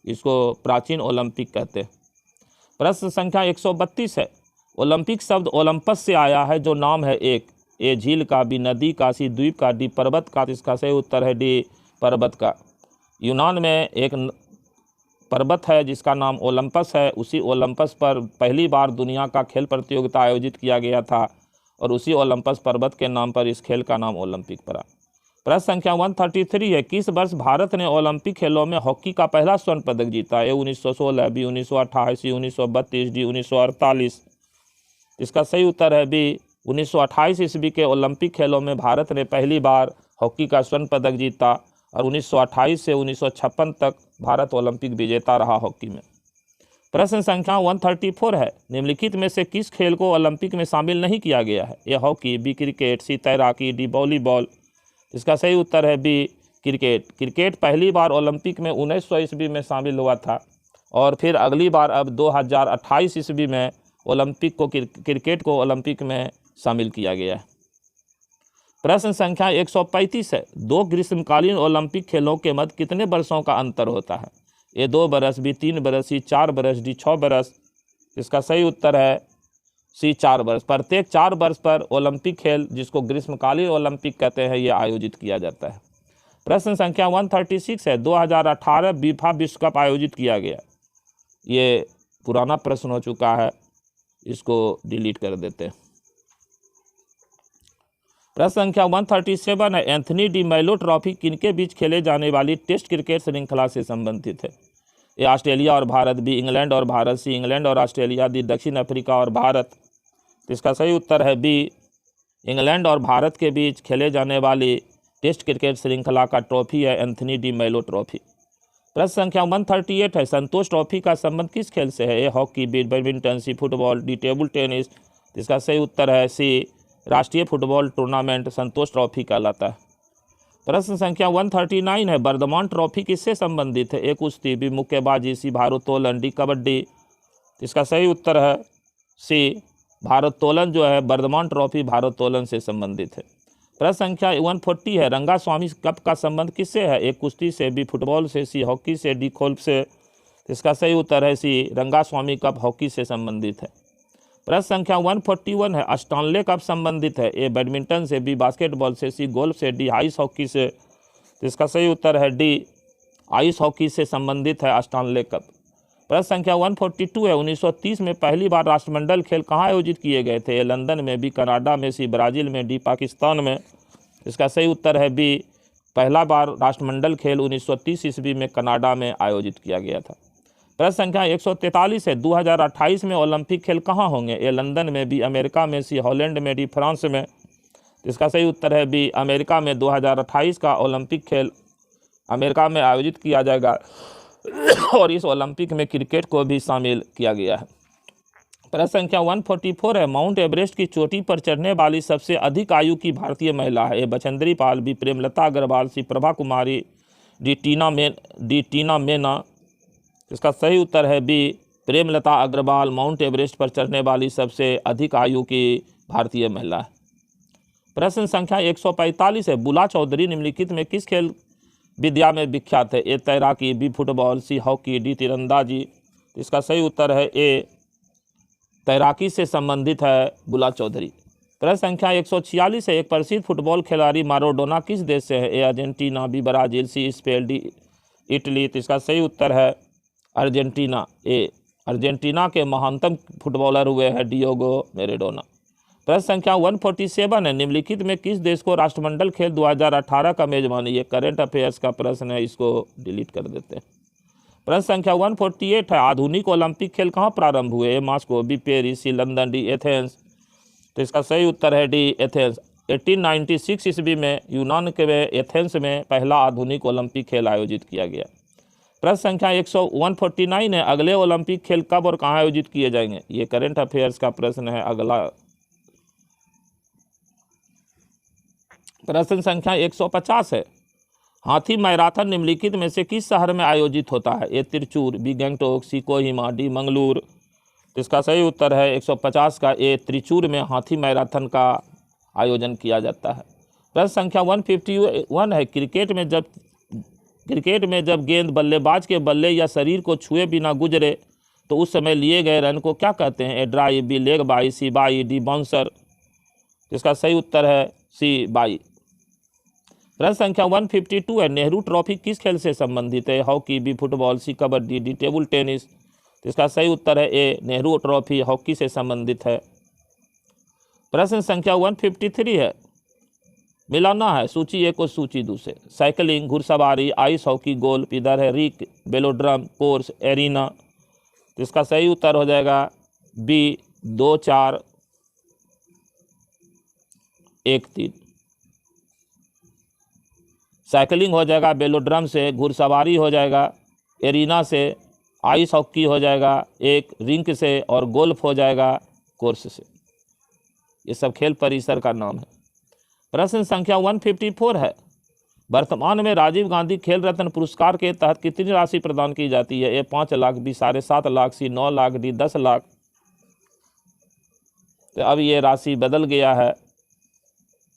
इसको प्राचीन ओलंपिक कहते हैं। प्रश्न संख्या 132 है, ओलंपिक शब्द ओलंपस से आया है जो नाम है एक। ए झील का, बी नदी का, सी द्वीप का, डी पर्वत का। इसका सही उत्तर है डी पर्वत का। यूनान में एक पर्वत है जिसका नाम ओलंपस है। उसी ओलंपस पर पहली बार दुनिया का खेल प्रतियोगिता आयोजित किया गया था और उसी ओलंपस पर्वत के नाम पर इस खेल का नाम ओलंपिक पड़ा। प्रश्न संख्या 133 है, किस वर्ष भारत ने ओलंपिक खेलों में हॉकी का पहला स्वर्ण पदक जीता? ए 1916, बी 1928, सी 1932, डी 1948। इसका सही उत्तर है बी 1928 ईस्वी के ओलंपिक खेलों में भारत ने पहली बार हॉकी का स्वर्ण पदक जीता और 1928 से 1956 तक भारत ओलंपिक विजेता रहा हॉकी में। प्रश्न संख्या 134 है, निम्नलिखित में से किस खेल को ओलंपिक में शामिल नहीं किया गया है? ए हॉकी, बी क्रिकेट, सी तैराकी, डी वॉलीबॉल। इसका सही उत्तर है बी क्रिकेट। क्रिकेट पहली बार ओलंपिक में 1900 ईस्वी में शामिल हुआ था और फिर अगली बार अब 2028 ईस्वी में ओलंपिक को क्रिकेट को ओलंपिक में शामिल किया गया है। प्रश्न संख्या 135 है, दो ग्रीष्मकालीन ओलंपिक खेलों के मध्य कितने वर्षों का अंतर होता है? ए 2 बरस, बी 3 बरस, सी 4 बरस, डी 6 बरस। इसका सही उत्तर है सी 4 वर्ष। प्रत्येक 4 वर्ष पर ओलंपिक खेल, जिसको ग्रीष्मकालीन ओलंपिक कहते हैं, ये आयोजित किया जाता है। प्रश्न संख्या 136 है, 2018 फीफा विश्व कप आयोजित किया गया। ये पुराना प्रश्न हो चुका है, इसको डिलीट कर देते हैं। प्रश्न संख्या 137 है, एंथनी डी मेलो ट्रॉफी किनके बीच खेले जाने वाली टेस्ट क्रिकेट श्रृंखला से संबंधित है? ए ऑस्ट्रेलिया और भारत, बी इंग्लैंड और भारत, सी इंग्लैंड और ऑस्ट्रेलिया, डी दक्षिण अफ्रीका और भारत। इसका सही उत्तर है बी इंग्लैंड और भारत के बीच खेले जाने वाली टेस्ट क्रिकेट श्रृंखला का ट्रॉफी है एंथनी डी मेलो ट्रॉफी। प्रश्न संख्या 138 है, संतोष ट्रॉफी का संबंध किस खेल से है? A hockey, B badminton, C football, D table tennis. इसका सही उत्तर है सी राष्ट्रीय फुटबॉल टूर्नामेंट संतोष ट्रॉफी कहलाता है। प्रश्न संख्या 139 है, वर्धमान ट्रॉफी किससे संबंधित है? ए कुश्ती, बी मुक्केबाजी, सी भारोत्तोलन, डी कबड्डी। इसका सही उत्तर है सी भारोत्तोलन जो है, वर्धमान ट्रॉफी भारोत्तोलन से संबंधित है। प्रश्न संख्या 140 है, रंगास्वामी कप का संबंध किससे है? ए कुश्ती से, बी फुटबॉल से, सी हॉकी से, डी गोल्फ से। इसका सही उत्तर है सी रंगास्वामी कप हॉकी से संबंधित है। प्रश्न संख्या 141 है, स्टानले कप संबंधित है? ए बैडमिंटन से, बी बास्केटबॉल से, सी गोल्फ से, डी आइस हॉकी से। इसका सही उत्तर है डी आइस हॉकी से संबंधित है स्टानले कप। प्रश्न संख्या 142 है, 1930 में पहली बार राष्ट्रमंडल खेल कहाँ आयोजित किए गए थे? ए लंदन में, बी कनाडा में, सी ब्राज़ील में, डी पाकिस्तान में। इसका सही उत्तर है बी पहला बार राष्ट्रमंडल खेल 1930 ईस्वी में कनाडा में आयोजित किया गया था। प्रश्न संख्या 143 है, 2028 में ओलंपिक खेल कहाँ होंगे? ए लंदन में, बी अमेरिका में, सी हॉलैंड में, डी फ्रांस में। इसका सही उत्तर है बी अमेरिका में 2028 का ओलंपिक खेल अमेरिका में आयोजित किया जाएगा और इस ओलंपिक में क्रिकेट को भी शामिल किया गया है। प्रश्न संख्या 144 है, माउंट एवरेस्ट की चोटी पर चढ़ने वाली सबसे अधिक आयु की भारतीय महिला है? A Bachendri Pal, B Premlata Agarwal, C Prabha Kumari, D Tina Mena. इसका सही उत्तर है B Premlata Agarwal Mount Everest पर चढ़ने वाली सबसे अधिक आयु की भारतीय महिला है। प्रश्न संख्या 145 है, बुला चौधरी निम्नलिखित में किस खेल विद्या में विख्यात है? ए तैराकी, B football, C hockey, D तीरंदाजी। इसका सही उत्तर है ए तैराकी से संबंधित है बुला चौधरी। प्रश्न संख्या 146 है, एक प्रसिद्ध फुटबॉल खिलाड़ी माराडोना किस देश से है? A Argentina, B Brazil, C Spain, D Italy. तो इसका सही उत्तर है अर्जेंटीना। ए अर्जेंटीना के महानतम फुटबॉलर हुए हैं डियोगो मैराडोना। प्रश्न संख्या 147 है, निम्नलिखित में किस देश को राष्ट्रमंडल खेल 2018 का मेजबानी? ये करंट अफेयर्स का प्रश्न है, इसको डिलीट कर देते हैं। प्रश्न संख्या 148 है, आधुनिक ओलंपिक खेल कहाँ प्रारंभ हुए? ए मॉस्को, बी पेरिस, सी लंदन, डी एथेंस। तो इसका सही उत्तर है डी एथेंस। 1896 ईस्वी में यूनान के एथेंस में पहला आधुनिक ओलंपिक खेल आयोजित किया गया। प्रश्न संख्या 149 है, अगले ओलंपिक खेल कब और कहाँ आयोजित किए जाएंगे? ये करंट अफेयर्स का प्रश्न है अगला। प्रश्न संख्या 150 है, हाथी मैराथन निम्नलिखित में से किस शहर में आयोजित होता है? ए तिरचूर, बी गंगटोक, सी कोहिमा, डी मंगलूर। तो इसका सही उत्तर है 150 का ए त्रिचूर में हाथी मैराथन का आयोजन किया जाता है। प्रश्न संख्या 151 है, क्रिकेट में जब गेंद बल्लेबाज के बल्ले या शरीर को छुए बिना गुजरे तो उस समय लिए गए रन को क्या कहते हैं? A drive, B leg bye, C bye, D bouncer. इसका सही उत्तर है सी बाई। प्रश्न संख्या 152 है, नेहरू ट्रॉफी किस खेल से संबंधित है? हॉकी, बी फुटबॉल, सी कबड्डी, डी टेबल टेनिस। तो इसका सही उत्तर है ए नेहरू ट्रॉफी हॉकी से संबंधित है। प्रश्न संख्या 153 है, मिलाना है सूची 1 और सूची 2 से। साइकिलिंग, घुड़सवारी, आइस हॉकी, गोल्फ, इधर है रिक, बेलोड्रम, कोर्स, एरिना। तो इसका सही उत्तर हो जाएगा बी 2, 4, 1, 3। साइकिलिंग हो जाएगा बेलोड्रम से, घुड़सवारी हो जाएगा एरिना से, आइस हॉकी हो जाएगा एक रिंक से, और गोल्फ हो जाएगा कोर्स से। ये सब खेल परिसर का नाम है। प्रश्न संख्या 154 है, वर्तमान में राजीव गांधी खेल रत्न पुरस्कार के तहत कितनी राशि प्रदान की जाती है? ए 5 लाख, बी 7.5 लाख, सी 9 लाख, डी 10 लाख। तो अब ये राशि बदल गया है,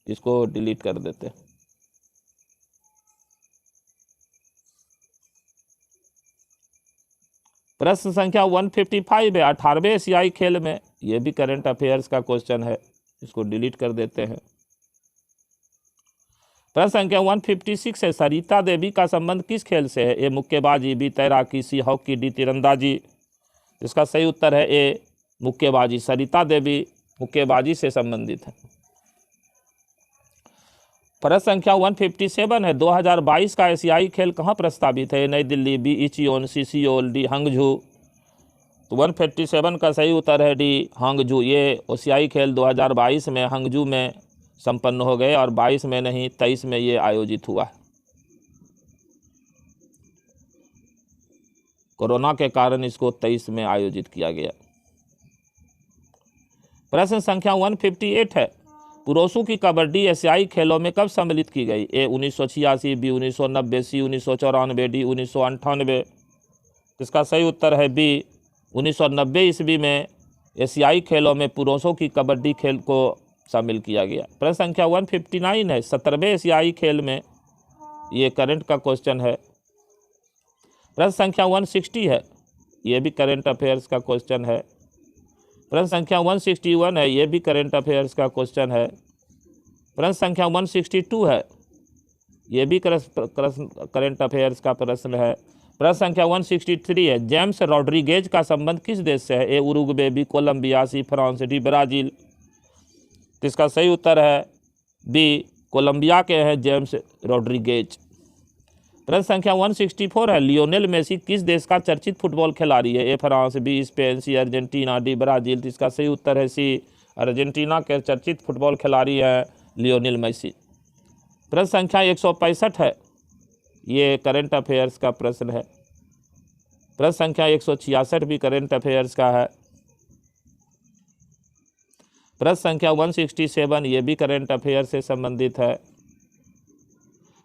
इसको डिलीट कर देते हैं। प्रश्न संख्या 155 है, 18वें एशियाई खेल में, यह भी करंट अफेयर्स का क्वेश्चन है, इसको डिलीट कर देते हैं। प्रश्न संख्या 156 है, सरिता देवी का संबंध किस खेल से है? ए मुक्केबाजी, बी तैराकी, सी हॉकी, डी तीरंदाजी। इसका सही उत्तर है ए मुक्केबाजी। सरिता देवी मुक्केबाजी से संबंधित है। प्रश्न संख्या 157 है, 2022 का एशियाई खेल कहाँ प्रस्तावित है? नई Delhi, B इचियोन, C Seoul, D हंगझू। तो 157 का सही उत्तर है डी हंगझू। ये एशियाई खेल 2022 में हंगझू में संपन्न हो गए और 22 में नहीं 23 में ये आयोजित हुआ। कोरोना के कारण इसको 23 में आयोजित किया गया। प्रश्न संख्या 158 है, पुरुषों की कबड्डी एशियाई खेलों में कब सम्मिलित की गई? ए 1986, बी 1990, सी 1994, डी 1998। इसका सही उत्तर है बी 1990 ईस्वी में एशियाई खेलों में पुरुषों की कबड्डी खेल को शामिल किया गया। प्रश्न संख्या 159 है, 17वें एशियाई खेल में, ये करंट का क्वेश्चन है। प्रश्न संख्या 160 है, ये भी करंट अफेयर्स का क्वेश्चन है। प्रश्न संख्या 161 है, ये भी करंट अफेयर्स का क्वेश्चन है। प्रश्न संख्या 162 है, ये भी करंट अफेयर्स का प्रश्न है। प्रश्न संख्या 163 है, जेम्स रॉड्रिगेज का संबंध किस देश से है? A Uruguay, B Colombia, C France, D Brazil. तो इसका सही उत्तर है बी कोलंबिया के हैं जेम्स रॉड्रिगेज। प्रश्न संख्या 164 है, लियोनेल मेसी किस देश का चर्चित फुटबॉल खिलाड़ी है? A France, B Spain, C Argentina, D Brazil. तो इसका सही उत्तर है सी अर्जेंटीना के चर्चित फुटबॉल खिलाड़ी है लियोनेल मेसी। प्रश्न संख्या 165 है, ये करंट अफेयर्स का प्रश्न है। प्रश्न संख्या 166 भी करंट अफेयर्स का है। प्रश्न संख्या 167 ये भी करंट अफेयर से संबंधित है।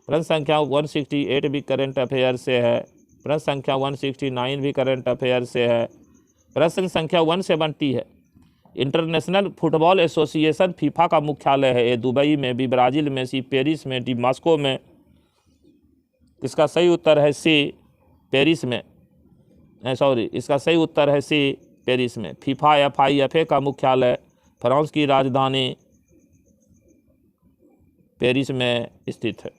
प्रश्न संख्या 168 भी करंट अफेयर से है। प्रश्न संख्या 169 भी करंट अफेयर से है। प्रश्न संख्या 170 है, इंटरनेशनल फुटबॉल एसोसिएशन फीफा का मुख्यालय है? ए दुबई में, बी ब्राज़ील में, सी पेरिस में, डी मॉस्को में। इसका सही उत्तर है सी पेरिस में, इसका सही उत्तर है सी पेरिस में। फीफा FIFA का मुख्यालय फ्रांस की राजधानी पेरिस में स्थित है।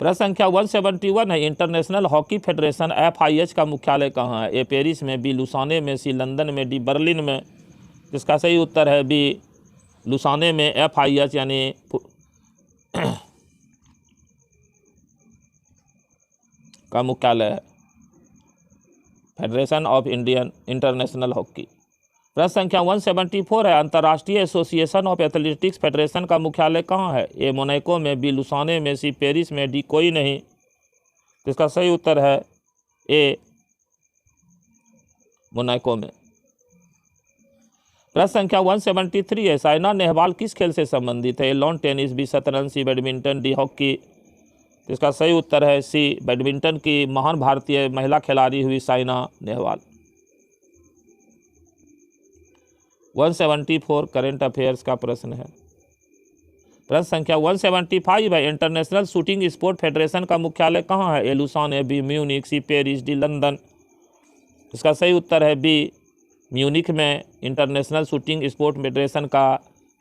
प्रश्न संख्या 171 है, इंटरनेशनल हॉकी फेडरेशन FIH का मुख्यालय कहाँ है? ए पेरिस में, बी लुसाने में, सी लंदन में, डी बर्लिन में। इसका सही उत्तर है बी लुसाने में FIH यानी का मुख्यालय है? Federation of Indian international hockey. प्रश्न संख्या 174 है, अंतर्राष्ट्रीय एसोसिएशन ऑफ एथलेटिक्स फेडरेशन का मुख्यालय कहाँ है? ए मोनाको में, बी लुसाने में, सी पेरिस में, डी कोई नहीं। तो इसका सही उत्तर है ए मोनाको में। प्रश्न संख्या 173 है, साइना नेहवाल किस खेल से संबंधित है? ए लॉन टेनिस, बी शतरंज, सी बैडमिंटन, डी हॉकी। तो इसका सही उत्तर है सी बैडमिंटन की महान भारतीय महिला खिलाड़ी हुई साइना नेहवाल। 174 करंट अफेयर्स का प्रश्न है। प्रश्न संख्या 175 है, इंटरनेशनल शूटिंग स्पोर्ट फेडरेशन का मुख्यालय कहाँ है? A Lausanne, B Munich, C Paris, D London. इसका सही उत्तर है बी म्यूनिख में इंटरनेशनल शूटिंग स्पोर्ट फेडरेशन का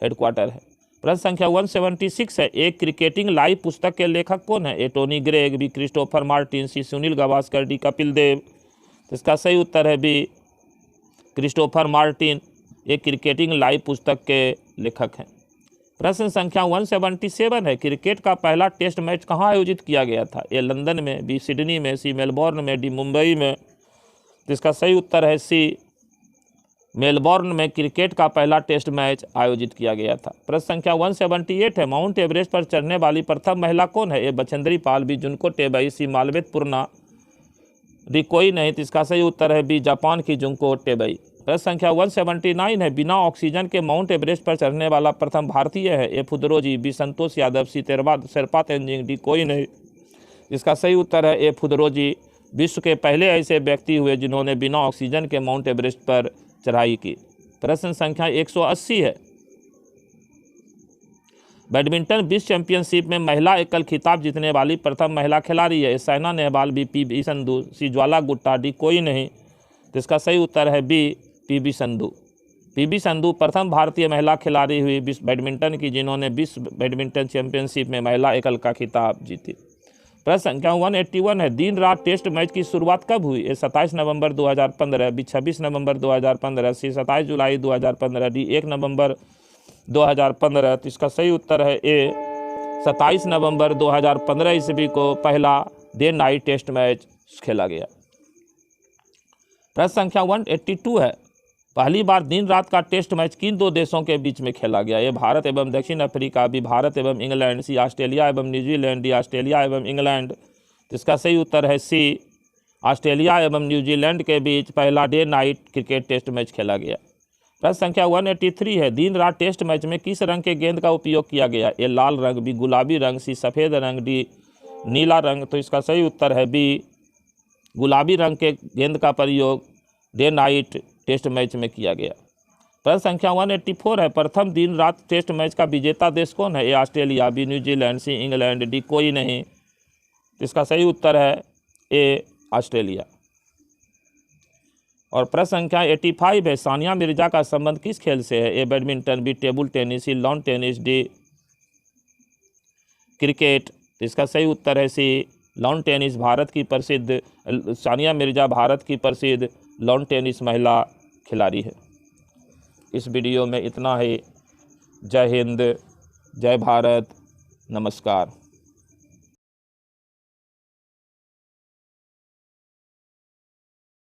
हेडक्वार्टर है। प्रश्न संख्या 176 है, एक क्रिकेटिंग लाइव पुस्तक के लेखक कौन है? A Tony Greig, B Christopher Martin, C Sunil Gavaskar, D Kapil Dev. तो इसका सही उत्तर है बी क्रिस्टोफर मार्टिन, एक क्रिकेटिंग लाइव पुस्तक के लेखक हैं। प्रश्न संख्या 177 है, क्रिकेट का पहला टेस्ट मैच कहाँ आयोजित किया गया था? ए लंदन में, बी सिडनी में, सी मेलबोर्न में, डी मुंबई में। तो इसका सही उत्तर है सी मेलबोर्न में क्रिकेट का पहला टेस्ट मैच आयोजित किया गया था। प्रश्न संख्या 178 है, माउंट एवरेस्ट पर चढ़ने वाली प्रथम महिला कौन है? ए बछेंद्री पाल, बी जुनको टेबई, सी मालवेत पूर्णा, डी कोई नहीं। तो इसका सही उत्तर है बी जापान की जुनको टेबई। प्रश्न संख्या 179 है, बिना ऑक्सीजन के माउंट एवरेस्ट पर चढ़ने वाला प्रथम भारतीय है? ए फुदरोजी, बी संतोष यादव, सी शेरपा तेंजिंग, डी कोई नहीं। इसका सही उत्तर है ए फुदरोजी, विश्व के पहले ऐसे व्यक्ति हुए जिन्होंने बिना ऑक्सीजन के माउंट एवरेस्ट पर चढ़ाई की। प्रश्न संख्या 180 है, बैडमिंटन विश्व चैंपियनशिप में महिला एकल खिताब जीतने वाली प्रथम महिला खिलाड़ी है? Saina Nehwal, B P Sindhu, C Jwala Gutta, D कोई नहीं। तो इसका सही उत्तर है B P Sindhu. P Sindhu प्रथम भारतीय महिला खिलाड़ी हुई विश्व बैडमिंटन की जिन्होंने विश्व बैडमिंटन चैंपियनशिप में महिला एकल का खिताब जीती। प्रश्न संख्या 181 है, दिन रात टेस्ट मैच की शुरुआत कब हुई? ए 27 नवंबर 2015, बी 26 नवंबर 2015, सी 27 जुलाई 2015, डी 1 नवंबर 2015। तो इसका सही उत्तर है ए 27 नवंबर 2015 ईस्वी को पहला डे नाइट टेस्ट मैच खेला गया। प्रश्न संख्या 182 है, पहली बार दिन रात का टेस्ट मैच किन दो देशों के बीच में खेला गया? ये भारत एवं दक्षिण अफ्रीका, बी भारत एवं इंग्लैंड, सी ऑस्ट्रेलिया एवं न्यूजीलैंड, डी ऑस्ट्रेलिया एवं इंग्लैंड। तो इसका सही उत्तर है सी ऑस्ट्रेलिया एवं न्यूजीलैंड के बीच पहला day night cricket test match खेला गया। प्रश्न संख्या 183 है, दिन रात टेस्ट मैच में किस रंग के गेंद का उपयोग किया गया? ए लाल रंग, बी गुलाबी रंग, सी सफ़ेद रंग, डी नीला रंग। तो इसका सही उत्तर है बी गुलाबी रंग के गेंद का प्रयोग डे नाइट टेस्ट मैच में किया गया। प्रश्न संख्या 184 है, प्रथम दिन रात टेस्ट मैच का विजेता देश कौन है? A Australia, B New Zealand, C England, D कोई नहीं। इसका सही उत्तर है ए ऑस्ट्रेलिया। और प्रश्न संख्या 85 है, सानिया मिर्जा का संबंध किस खेल से है? A badminton, B table tennis, C lawn tennis, D cricket. इसका सही उत्तर है सी लॉन टेनिस। सानिया मिर्जा भारत की प्रसिद्ध लॉन टेनिस महिला खिलाड़ी है। इस वीडियो में इतना ही। जय हिंद, जय भारत, नमस्कार।